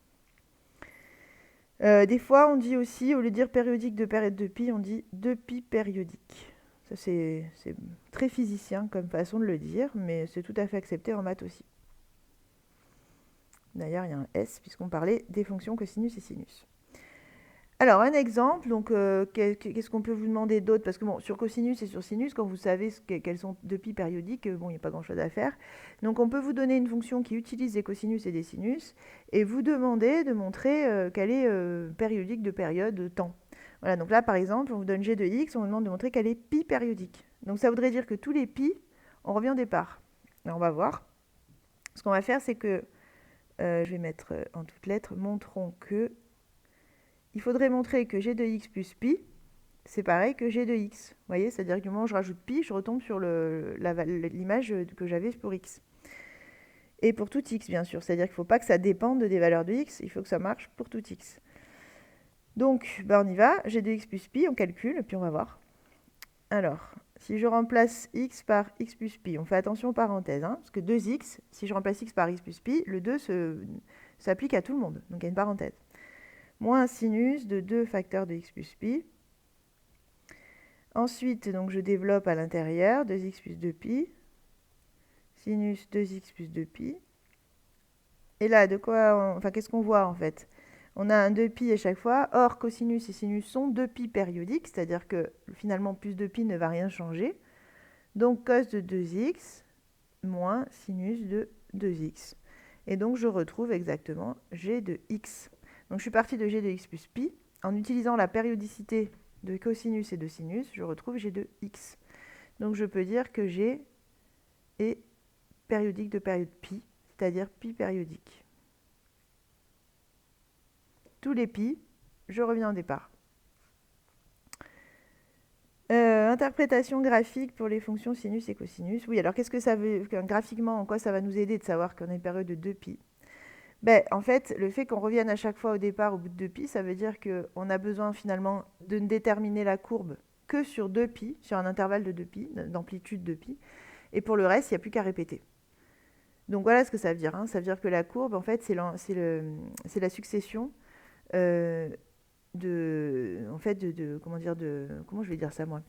A: Des fois, on dit aussi, au lieu de dire périodique de période de pi, on dit 2π périodique. Ça, c'est très physicien comme façon de le dire, mais c'est tout à fait accepté en maths aussi. D'ailleurs, il y a un S, puisqu'on parlait des fonctions cosinus et sinus. Alors, un exemple, donc qu'est-ce qu'on peut vous demander d'autre? Parce que bon, sur cosinus et sur sinus, quand vous savez quelles sont 2π périodiques, bon, il n'y a pas grand-chose à faire. Donc, on peut vous donner une fonction qui utilise des cosinus et des sinus, et vous demander de montrer qu'elle est périodique de période temps. Voilà, donc là, par exemple, on vous donne g de x, on vous demande de montrer qu'elle est pi périodique. Donc ça voudrait dire que tous les pi, on revient au départ. Alors on va voir. Ce qu'on va faire, c'est que, je vais mettre en toutes lettres, montrons que, il faudrait montrer que g de x plus pi, c'est pareil que g de x. Vous voyez, c'est-à-dire que du moment où je rajoute pi, je retombe sur l'image que j'avais pour x. Et pour tout x, bien sûr. C'est-à-dire qu'il ne faut pas que ça dépende des valeurs de x, il faut que ça marche pour tout x. Donc, on y va. G de x plus pi, on calcule, puis on va voir. Alors, si je remplace x par x plus pi, on fait attention aux parenthèses, hein, parce que 2x, si je remplace x par x plus pi, le 2 s'applique à tout le monde, donc il y a une parenthèse. Moins sinus de 2 facteurs de x plus pi. Ensuite, donc, je développe à l'intérieur 2x plus 2pi, sinus 2x plus 2pi. Et là, qu'est-ce qu'on voit en fait? On a un 2pi à chaque fois. Or, cosinus et sinus sont 2pi périodiques, c'est-à-dire que finalement, plus 2pi ne va rien changer. Donc, cos de 2x moins sinus de 2x. Et donc, je retrouve exactement g de x. Donc, je suis partie de g de x plus pi. En utilisant la périodicité de cosinus et de sinus, je retrouve g de x. Donc, je peux dire que g est périodique de période pi, c'est-à-dire pi périodique. Tous les pi, je reviens au départ. Interprétation graphique pour les fonctions sinus et cosinus. Oui, alors qu'est-ce que ça veut, graphiquement, en quoi ça va nous aider de savoir qu'on a une période de 2pi? En fait, le fait qu'on revienne à chaque fois au départ au bout de 2pi, ça veut dire qu'on a besoin finalement de ne déterminer la courbe que sur 2pi, sur un intervalle de 2pi, d'amplitude 2pi, et pour le reste, il n'y a plus qu'à répéter. Donc voilà ce que ça veut dire, hein. Ça veut dire que la courbe, en fait, c'est la succession comment je vais dire ça moi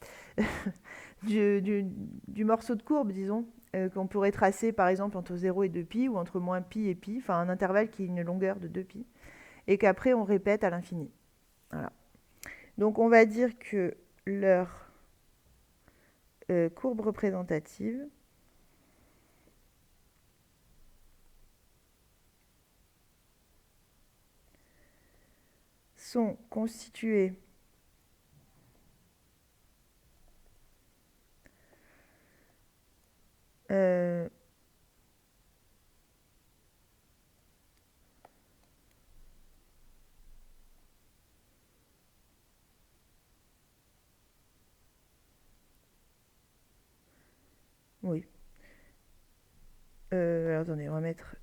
A: du morceau de courbe, disons, qu'on pourrait tracer par exemple entre 0 et 2pi, ou entre moins pi et pi, enfin un intervalle qui est une longueur de 2pi, et qu'après on répète à l'infini. Voilà. Donc on va dire que leur courbe représentative sont constituées oui. Alors, attendez, on va mettre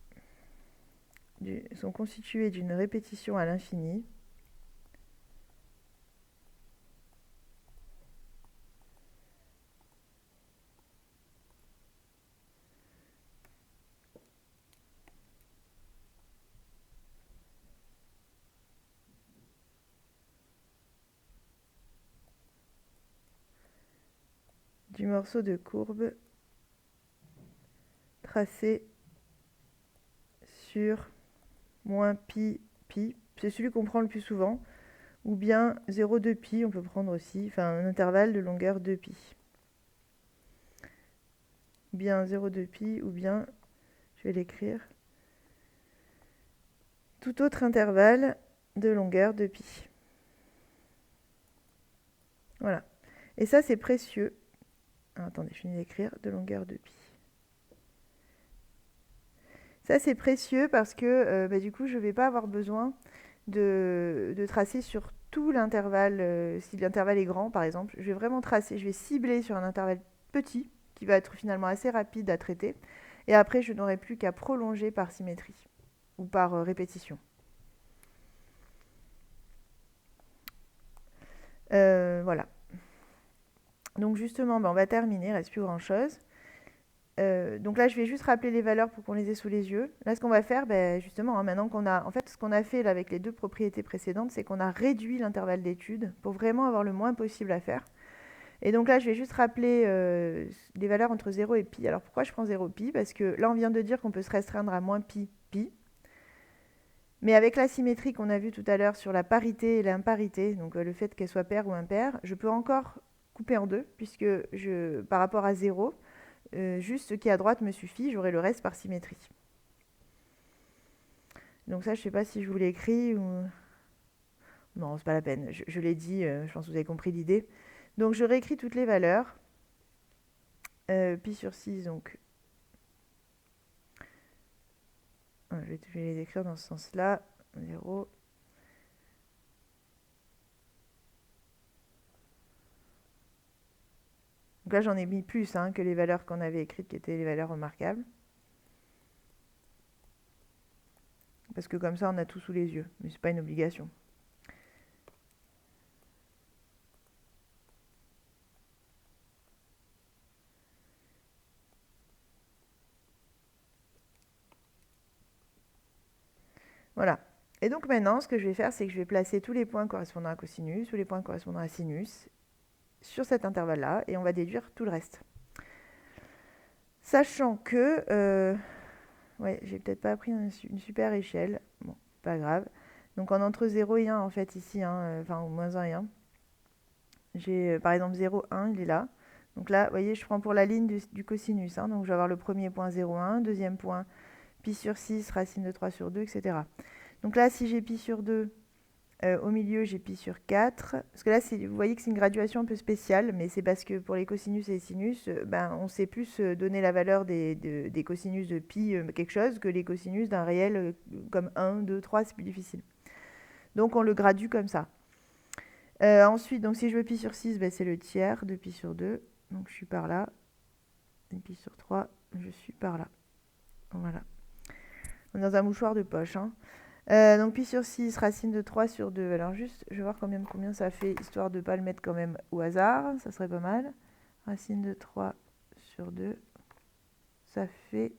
A: sont constituées d'une répétition à l'infini du morceau de courbe tracé sur moins pi, pi, c'est celui qu'on prend le plus souvent, ou bien 0,2 pi, on peut prendre aussi, enfin un intervalle de longueur 2 pi. Ou bien 0,2 pi, ou bien, je vais l'écrire, tout autre intervalle de longueur 2 pi. Voilà. Et ça, c'est précieux. Alors, attendez, je finis d'écrire, de longueur 2 pi. Ça, c'est précieux parce que du coup, je ne vais pas avoir besoin de tracer sur tout l'intervalle. Si l'intervalle est grand, par exemple, je vais vraiment tracer, je vais cibler sur un intervalle petit, qui va être finalement assez rapide à traiter. Et après, je n'aurai plus qu'à prolonger par symétrie ou par répétition. Voilà. Donc justement, on va terminer, il ne reste plus grand-chose. Donc là, je vais juste rappeler les valeurs pour qu'on les ait sous les yeux. Là, ce qu'on va faire, justement, hein, maintenant qu'on a... En fait, ce qu'on a fait là, avec les deux propriétés précédentes, c'est qu'on a réduit l'intervalle d'étude pour vraiment avoir le moins possible à faire. Et donc là, je vais juste rappeler des valeurs entre 0 et pi. Alors pourquoi je prends 0 pi? Parce que là, on vient de dire qu'on peut se restreindre à moins pi, pi. Mais avec la symétrie qu'on a vue tout à l'heure sur la parité et l'imparité, donc le fait qu'elle soit paire ou impaire, je peux encore couper en deux, puisque par rapport à 0, juste ce qui est à droite me suffit, j'aurai le reste par symétrie. Donc ça, je ne sais pas si je vous l'écris ou... Non, c'est pas la peine. Je l'ai dit, je pense que vous avez compris l'idée. Donc, je réécris toutes les valeurs. Pi sur 6, donc... je vais les écrire dans ce sens-là. 0. Donc là, j'en ai mis plus que les valeurs qu'on avait écrites, qui étaient les valeurs remarquables. Parce que comme ça, on a tout sous les yeux. Mais c'est pas une obligation. Voilà. Et donc maintenant, ce que je vais faire, c'est que je vais placer tous les points correspondant à cosinus, tous les points correspondant à sinus, sur cet intervalle-là, et on va déduire tout le reste. Sachant que... ouais, j'ai peut-être pas pris une super échelle. Bon, pas grave. Donc entre 0 et 1, en fait, ici, enfin, moins 1 et 1, j'ai par exemple 0, 1, il est là. Donc là, vous voyez, je prends pour la ligne du cosinus. Donc je vais avoir le premier point 0, 1, deuxième point pi sur 6, racine de 3 sur 2, etc. Donc là, si j'ai pi sur 2, au milieu, j'ai pi sur 4. Parce que là, vous voyez que c'est une graduation un peu spéciale, mais c'est parce que pour les cosinus et les sinus, on sait plus donner la valeur des cosinus de pi quelque chose que les cosinus d'un réel comme 1, 2, 3, c'est plus difficile. Donc on le gradue comme ça. Ensuite, donc si je veux pi sur 6, c'est le tiers de pi sur 2. Donc je suis par là. Et pi sur 3, je suis par là. Voilà. On est dans un mouchoir de poche. Donc pi sur 6, racine de 3 sur 2. Alors juste, je vais voir combien ça fait, histoire de ne pas le mettre quand même au hasard. Ça serait pas mal. Racine de 3 sur 2, ça fait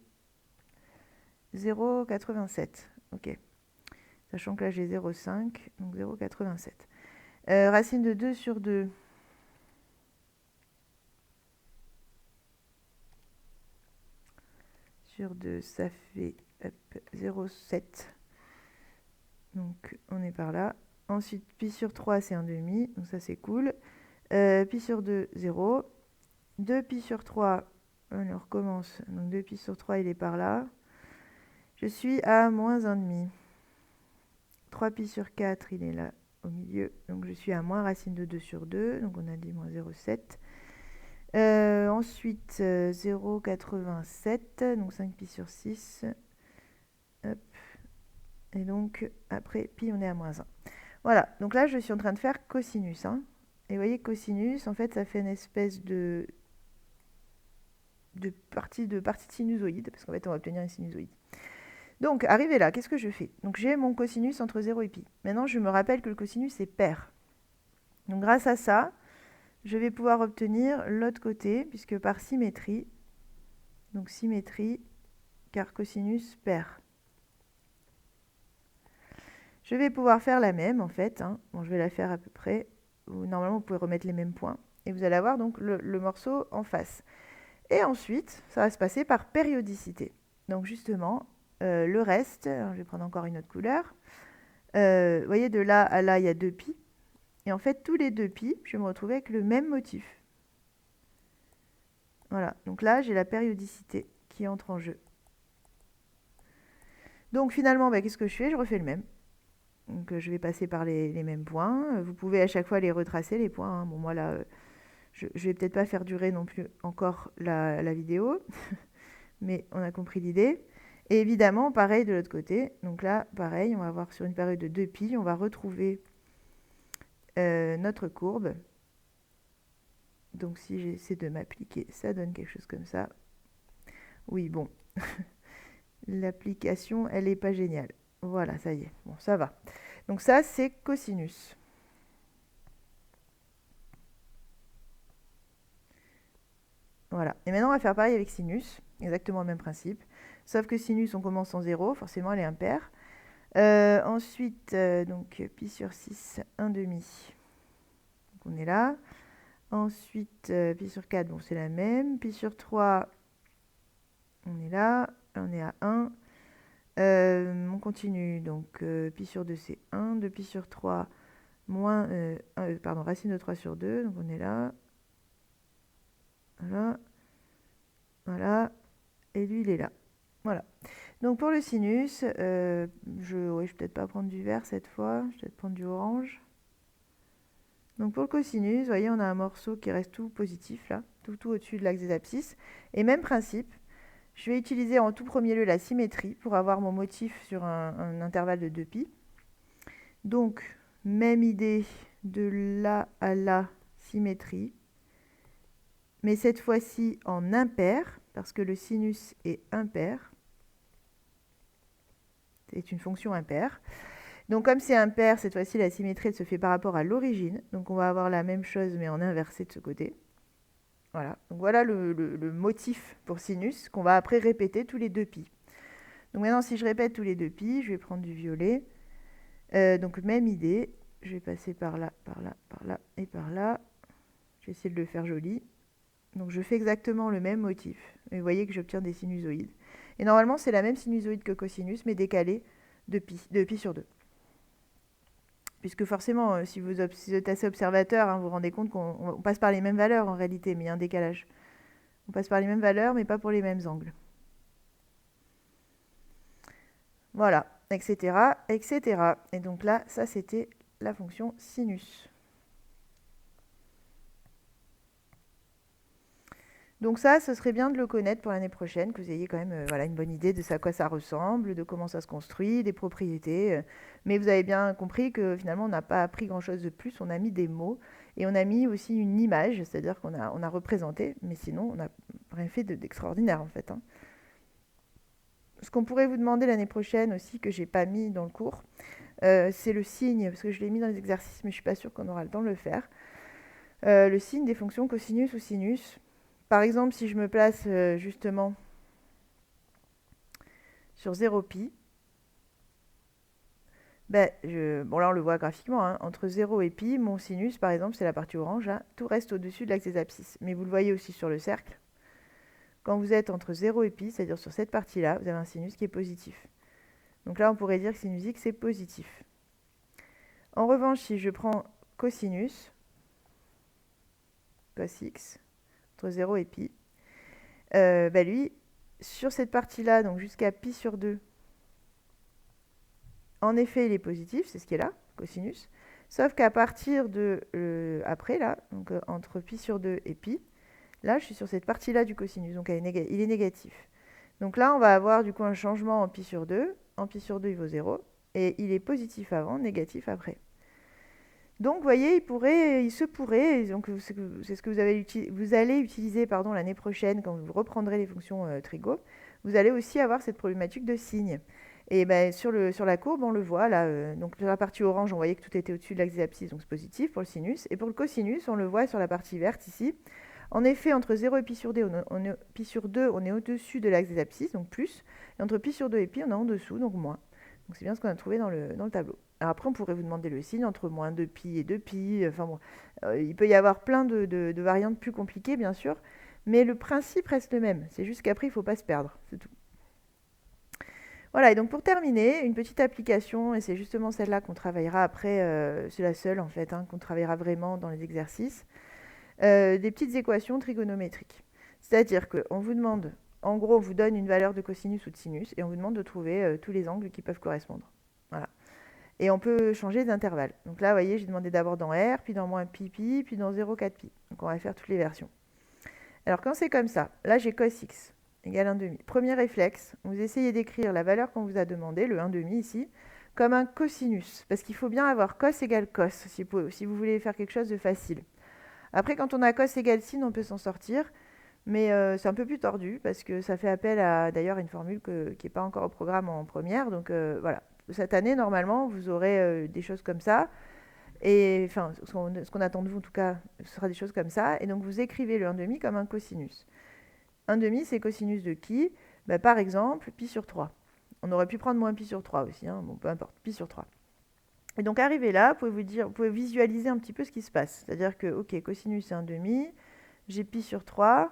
A: 0,87. Ok. Sachant que là j'ai 0,5, donc 0,87. Racine de 2 sur 2. Sur 2, ça fait 0,7. Donc on est par là. Ensuite, pi sur 3, c'est 1,5. Donc ça, c'est cool. Pi sur 2, 0. 2 pi sur 3, on recommence. Donc 2 pi sur 3, il est par là. Je suis à moins 1,5. 3 pi sur 4, il est là au milieu. Donc je suis à moins racine de 2 sur 2. Donc on a dit moins 0,7. Ensuite, 0,87. Donc 5 pi sur 6. Hop. Et donc, après, pi, on est à moins 1. Voilà, donc là, je suis en train de faire cosinus. Et vous voyez, cosinus, en fait, ça fait une espèce de partie de sinusoïde, parce qu'en fait, on va obtenir une sinusoïde. Donc, arrivé là, qu'est-ce que je fais? Donc, j'ai mon cosinus entre 0 et pi. Maintenant, je me rappelle que le cosinus est pair. Donc, grâce à ça, je vais pouvoir obtenir l'autre côté, puisque par symétrie, donc symétrie, car cosinus pair. Je vais pouvoir faire la même, en fait. Bon, je vais la faire à peu près. Normalement, vous pouvez remettre les mêmes points. Et vous allez avoir donc le morceau en face. Et ensuite, ça va se passer par périodicité. Donc justement, le reste, je vais prendre encore une autre couleur. Vous voyez, de là à là, il y a 2 pi. Et en fait, tous les 2 pi, je vais me retrouver avec le même motif. Voilà, donc là, j'ai la périodicité qui entre en jeu. Donc finalement, qu'est-ce que je fais? Je refais le même. Donc je vais passer par les mêmes points. Vous pouvez à chaque fois les retracer, les points. Bon, moi là, je vais peut-être pas faire durer non plus encore la vidéo, mais on a compris l'idée. Et évidemment, pareil de l'autre côté. Donc là, pareil, on va voir sur une période de 2 pi, on va retrouver notre courbe. Donc si j'essaie de m'appliquer, ça donne quelque chose comme ça. Oui, bon. L'application, elle n'est pas géniale. Voilà, ça y est. Bon, ça va. Donc ça, c'est cosinus. Voilà. Et maintenant, on va faire pareil avec sinus. Exactement le même principe. Sauf que sinus, on commence en 0. Forcément, elle est impaire. Ensuite, donc pi sur 6, 1,5. Donc on est là. Ensuite, pi sur 4, bon, c'est la même. Pi sur 3, on est là. On est à 1. On continue. Donc, pi sur 2, c'est 1. 2 pi sur 3, moins, pardon, racine de 3 sur 2. Donc, on est là. Voilà. Voilà. Et lui, il est là. Voilà. Donc, pour le sinus, je vais peut-être pas prendre du vert cette fois. Je vais peut-être prendre du orange. Donc pour le cosinus, vous voyez, on a un morceau qui reste tout positif, là, tout au-dessus de l'axe des abscisses. Et même principe, je vais utiliser en tout premier lieu la symétrie pour avoir mon motif sur un intervalle de 2π. Donc, même idée de là à là, symétrie, mais cette fois-ci en impair, parce que le sinus est impair. C'est une fonction impaire. Donc comme c'est impair, cette fois-ci la symétrie elle se fait par rapport à l'origine. Donc on va avoir la même chose mais en inversé de ce côté. Voilà, donc voilà le motif pour sinus qu'on va après répéter tous les 2π. Donc maintenant si je répète tous les 2π, je vais prendre du violet. Donc même idée, je vais passer par là, par là, par là et par là. Je vais essayer de le faire joli. Donc je fais exactement le même motif. Et vous voyez que j'obtiens des sinusoïdes. Et normalement c'est la même sinusoïde que cosinus mais décalée de pi sur 2. Puisque forcément, si vous êtes assez observateur, vous vous rendez compte qu'on passe par les mêmes valeurs en réalité, mais il y a un décalage. On passe par les mêmes valeurs, mais pas pour les mêmes angles. Voilà, etc., etc. Et donc là, ça c'était la fonction sinus. Donc ça, ce serait bien de le connaître pour l'année prochaine, que vous ayez quand même une bonne idée de à quoi ça ressemble, de comment ça se construit, des propriétés. Mais vous avez bien compris que finalement, on n'a pas appris grand-chose de plus. On a mis des mots et on a mis aussi une image, c'est-à-dire qu'on a représenté, mais sinon, on n'a rien fait d'extraordinaire en fait. Ce qu'on pourrait vous demander l'année prochaine aussi, que je n'ai pas mis dans le cours, c'est le signe, parce que je l'ai mis dans les exercices, mais je ne suis pas sûre qu'on aura le temps de le faire. Le signe des fonctions cosinus ou sinus. Par exemple, si je me place justement sur 0π, bon là on le voit graphiquement, entre 0 et π, mon sinus par exemple, c'est la partie orange, là, tout reste au-dessus de l'axe des abscisses. Mais vous le voyez aussi sur le cercle, quand vous êtes entre 0 et π, c'est-à-dire sur cette partie-là, vous avez un sinus qui est positif. Donc là on pourrait dire que sinus x c'est positif. En revanche, si je prends cosinus, cos x, entre 0 et π, lui, sur cette partie-là, donc jusqu'à π sur 2, en effet, il est positif, c'est ce qui est là, cosinus. Sauf qu'à partir de après, là, donc entre π sur 2 et π, là, je suis sur cette partie-là du cosinus, donc il est négatif. Donc là, on va avoir du coup un changement en π sur 2. En π sur 2, il vaut 0. Et il est positif avant, négatif après. Donc, vous voyez, il se pourrait, donc c'est ce que vous allez utiliser l'année prochaine quand vous reprendrez les fonctions trigo, vous allez aussi avoir cette problématique de signe. Et sur la courbe, on le voit là, donc sur la partie orange, on voyait que tout était au-dessus de l'axe des abscisses, donc c'est positif pour le sinus. Et pour le cosinus, on le voit sur la partie verte ici. En effet, entre 0 et π sur 2, on est au-dessus de l'axe des abscisses, donc plus. Et entre π sur 2 et π, on est en dessous, donc moins. Donc c'est bien ce qu'on a trouvé dans le tableau. Alors après, on pourrait vous demander le signe entre moins 2π et 2π. Enfin bon, il peut y avoir plein de variantes plus compliquées, bien sûr. Mais le principe reste le même. C'est juste qu'après, il ne faut pas se perdre. C'est tout. Voilà, et donc pour terminer, une petite application, et c'est justement celle-là qu'on travaillera après, c'est la seule en fait, qu'on travaillera vraiment dans les exercices, des petites équations trigonométriques. C'est-à-dire qu'on vous demande, en gros, on vous donne une valeur de cosinus ou de sinus, et on vous demande de trouver tous les angles qui peuvent correspondre. Voilà. Et on peut changer d'intervalle. Donc là, vous voyez, j'ai demandé d'abord dans R, puis dans moins pi, puis dans 0,4pi. Donc on va faire toutes les versions. Alors quand c'est comme ça, là j'ai cos x égale 1,5. Premier réflexe, vous essayez d'écrire la valeur qu'on vous a demandé, le 1,5 ici, comme un cosinus. Parce qu'il faut bien avoir cos égale cos, si vous voulez faire quelque chose de facile. Après, quand on a cos égale sin, on peut s'en sortir. Mais c'est un peu plus tordu, parce que ça fait appel à d'ailleurs une formule qui n'est pas encore au programme en première. Donc voilà. Cette année, normalement, vous aurez des choses comme ça. Et enfin, ce qu'on attend de vous, en tout cas, ce sera des choses comme ça. Et donc, vous écrivez le 1,5 comme un cosinus. 1,5, c'est cosinus de qui ? Par exemple, pi sur 3. On aurait pu prendre moins pi sur 3 aussi. Bon, peu importe, pi sur 3. Et donc, arrivé là, vous pouvez visualiser un petit peu ce qui se passe. C'est-à-dire que, ok, cosinus, c'est 1,5. J'ai pi sur 3.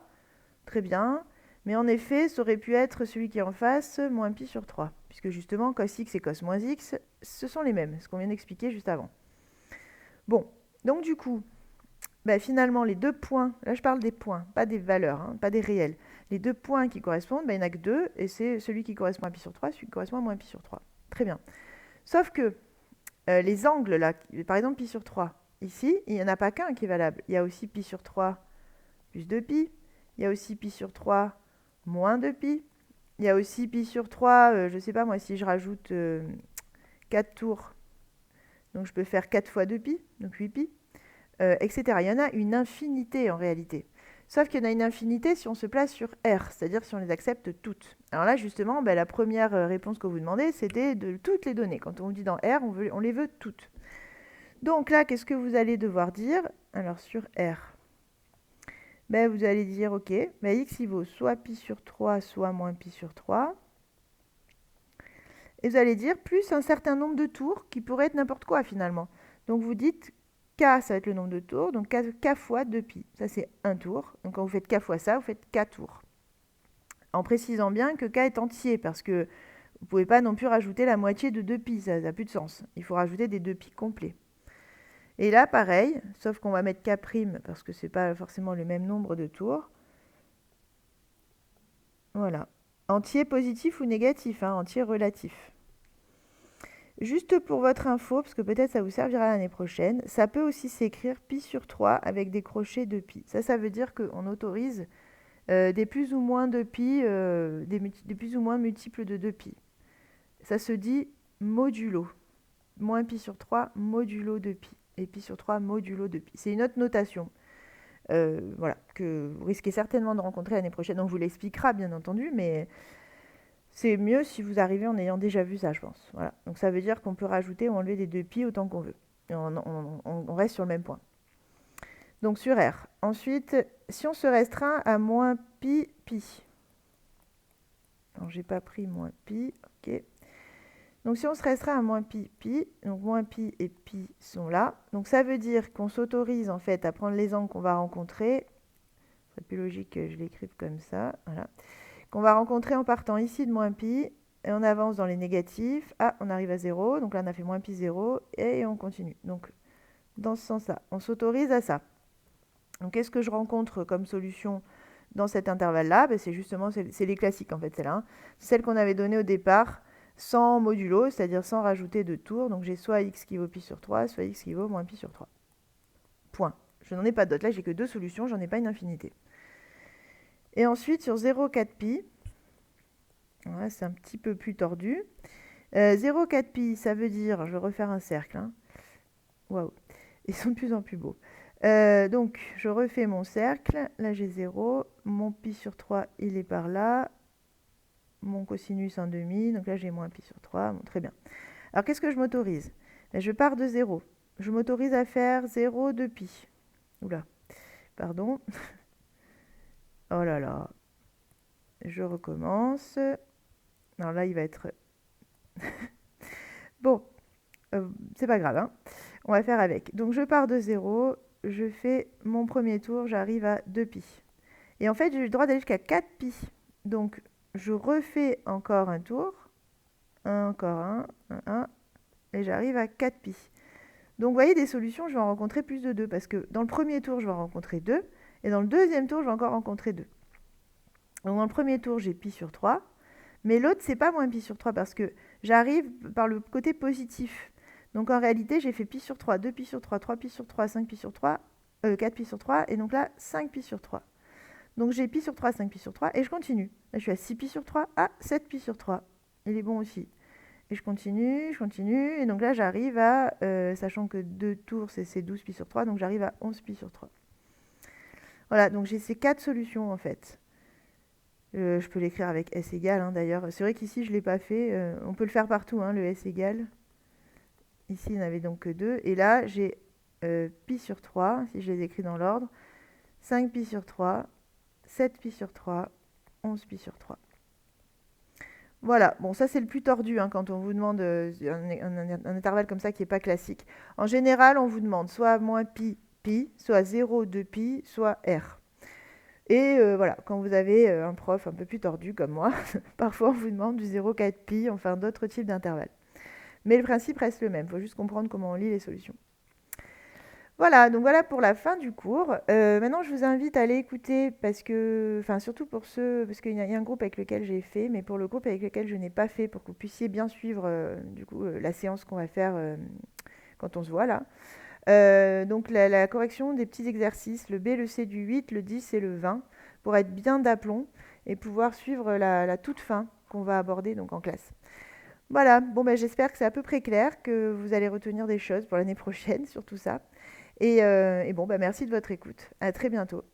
A: Très bien. Mais en effet, ça aurait pu être celui qui est en face, moins pi sur 3. Puisque justement, cos x et cos moins x, ce sont les mêmes, ce qu'on vient d'expliquer juste avant. Bon, donc du coup, finalement, les deux points, là je parle des points, pas des valeurs, pas des réels. Les deux points qui correspondent, il n'y en a que deux, et c'est celui qui correspond à pi sur 3, celui qui correspond à moins pi sur 3. Très bien. Sauf que les angles, là, par exemple pi sur 3, ici, il n'y en a pas qu'un qui est valable. Il y a aussi pi sur 3 plus 2pi. Il y a aussi pi sur 3 moins 2pi. Il y a aussi pi sur 3, je ne sais pas moi, si je rajoute 4 tours, donc je peux faire 4 fois 2pi, donc 8pi, etc. Il y en a une infinité en réalité. Sauf qu'il y en a une infinité si on se place sur R, c'est-à-dire si on les accepte toutes. Alors là, justement, la première réponse que vous demandez, c'était de toutes les données. Quand on vous dit dans R, on les veut toutes. Donc là, qu'est-ce que vous allez devoir dire? Alors sur R, vous allez dire, ok, x il vaut soit pi sur 3, soit moins pi sur 3. Et vous allez dire plus un certain nombre de tours, qui pourrait être n'importe quoi finalement. Donc vous dites k, ça va être le nombre de tours, donc k fois 2pi. Ça c'est un tour. Donc quand vous faites k fois ça, vous faites k tours. En précisant bien que k est entier, parce que vous ne pouvez pas non plus rajouter la moitié de 2pi, ça n'a plus de sens. Il faut rajouter des 2pi complets. Et là, pareil, sauf qu'on va mettre k', parce que ce n'est pas forcément le même nombre de tours. Voilà. Entier positif ou négatif, entier relatif. Juste pour votre info, parce que peut-être ça vous servira l'année prochaine, ça peut aussi s'écrire pi sur 3 avec des crochets de pi. Ça veut dire qu'on autorise des plus ou moins de pi, des plus ou moins multiples de 2pi. Ça se dit modulo. Moins pi sur 3 modulo 2pi. Et pi sur 3 modulo 2pi. C'est une autre notation. Voilà, que vous risquez certainement de rencontrer l'année prochaine. On vous l'expliquera bien entendu, mais c'est mieux si vous arrivez en ayant déjà vu ça, je pense. Voilà. Donc ça veut dire qu'on peut rajouter ou enlever des 2pi autant qu'on veut. Et on reste sur le même point. Donc sur R. Ensuite, si on se restreint à moins pi, pi. Alors j'ai pas pris moins pi, ok. Donc si on se restreint à moins pi, pi, donc moins pi et pi sont là. Donc ça veut dire qu'on s'autorise en fait à prendre les angles qu'on va rencontrer. C'est plus logique que je l'écrive comme ça. Voilà. Qu'on va rencontrer en partant ici de moins pi, et on avance dans les négatifs. Ah, on arrive à 0, donc là on a fait moins pi 0, et on continue. Donc dans ce sens-là, on s'autorise à ça. Donc qu'est-ce que je rencontre comme solution dans cet intervalle-là? C'est justement, c'est les classiques en fait, celle-là. C'est celle qu'on avait donnée au départ, sans modulo, c'est-à-dire sans rajouter de tours. Donc j'ai soit x qui vaut pi sur 3, soit x qui vaut moins pi sur 3. Point. Je n'en ai pas d'autres. Là, j'ai que deux solutions, j'en ai pas une infinité. Et ensuite, sur 0,4pi, voilà, c'est un petit peu plus tordu. 0,4pi, ça veut dire, je vais refaire un cercle. Waouh, ils sont de plus en plus beaux. Donc, je refais mon cercle. Là, j'ai 0. Mon pi sur 3, il est par là. Mon cosinus en demi. Donc là, j'ai moins pi sur 3. Bon, très bien. Alors, qu'est-ce que je m'autorise? Je pars de 0. Je m'autorise à faire 0 de pi. Oula, pardon. Oh là là. Je recommence. Alors là, il va être... Bon, c'est pas grave. On va faire avec. Donc, je pars de 0. Je fais mon premier tour. J'arrive à 2pi. Et en fait, j'ai le droit d'aller jusqu'à 4pi. Donc, je refais encore un tour. Encore un. Et j'arrive à 4pi. Donc, vous voyez, des solutions, je vais en rencontrer plus de 2. Parce que dans le premier tour, je vais en rencontrer 2. Et dans le deuxième tour, je vais encore rencontrer 2. Donc, dans le premier tour, j'ai pi sur 3. Mais l'autre, c'est pas moins pi sur 3 parce que j'arrive par le côté positif. Donc, en réalité, j'ai fait pi sur 3, 2 pi sur 3, 3 pi sur 3, 5 pi sur 3, 4 pi sur 3. Et donc là, 5 pi sur 3. Donc, j'ai pi sur 3, 5 pi sur 3. Et je continue. Là, je suis à 6 pi sur 3. Ah, 7 pi sur 3. Il est bon aussi. Et je continue. Et donc là, j'arrive à, sachant que 2 tours, c'est 12 pi sur 3. Donc, j'arrive à 11 pi sur 3. Voilà, donc j'ai ces 4 solutions en fait. Je peux l'écrire avec S égale d'ailleurs. C'est vrai qu'ici, je ne l'ai pas fait. On peut le faire partout, le S égale. Ici, il n'y en avait donc que 2. Et là, j'ai pi sur 3, si je les écris dans l'ordre. 5 pi sur 3, 7 pi sur 3, 11 pi sur 3. Voilà, bon, ça c'est le plus tordu quand on vous demande un intervalle comme ça qui n'est pas classique. En général, on vous demande soit moins pi, pi, soit 0, 2 pi, soit r. Et voilà, quand vous avez un prof un peu plus tordu comme moi, parfois on vous demande du 0,4 pi, enfin d'autres types d'intervalles. Mais le principe reste le même, il faut juste comprendre comment on lit les solutions. Voilà, donc voilà pour la fin du cours. Maintenant, je vous invite à aller écouter, parce que, enfin surtout pour ceux, parce qu'il y a un groupe avec lequel j'ai fait, mais pour le groupe avec lequel je n'ai pas fait, pour que vous puissiez bien suivre du coup la séance qu'on va faire quand on se voit là. Donc la correction des petits exercices, le B, le C du 8, le 10 et le 20, pour être bien d'aplomb et pouvoir suivre la toute fin qu'on va aborder donc en classe. Voilà, bon ben, j'espère que c'est à peu près clair, que vous allez retenir des choses pour l'année prochaine sur tout ça. Et bon, ben, merci de votre écoute. À très bientôt.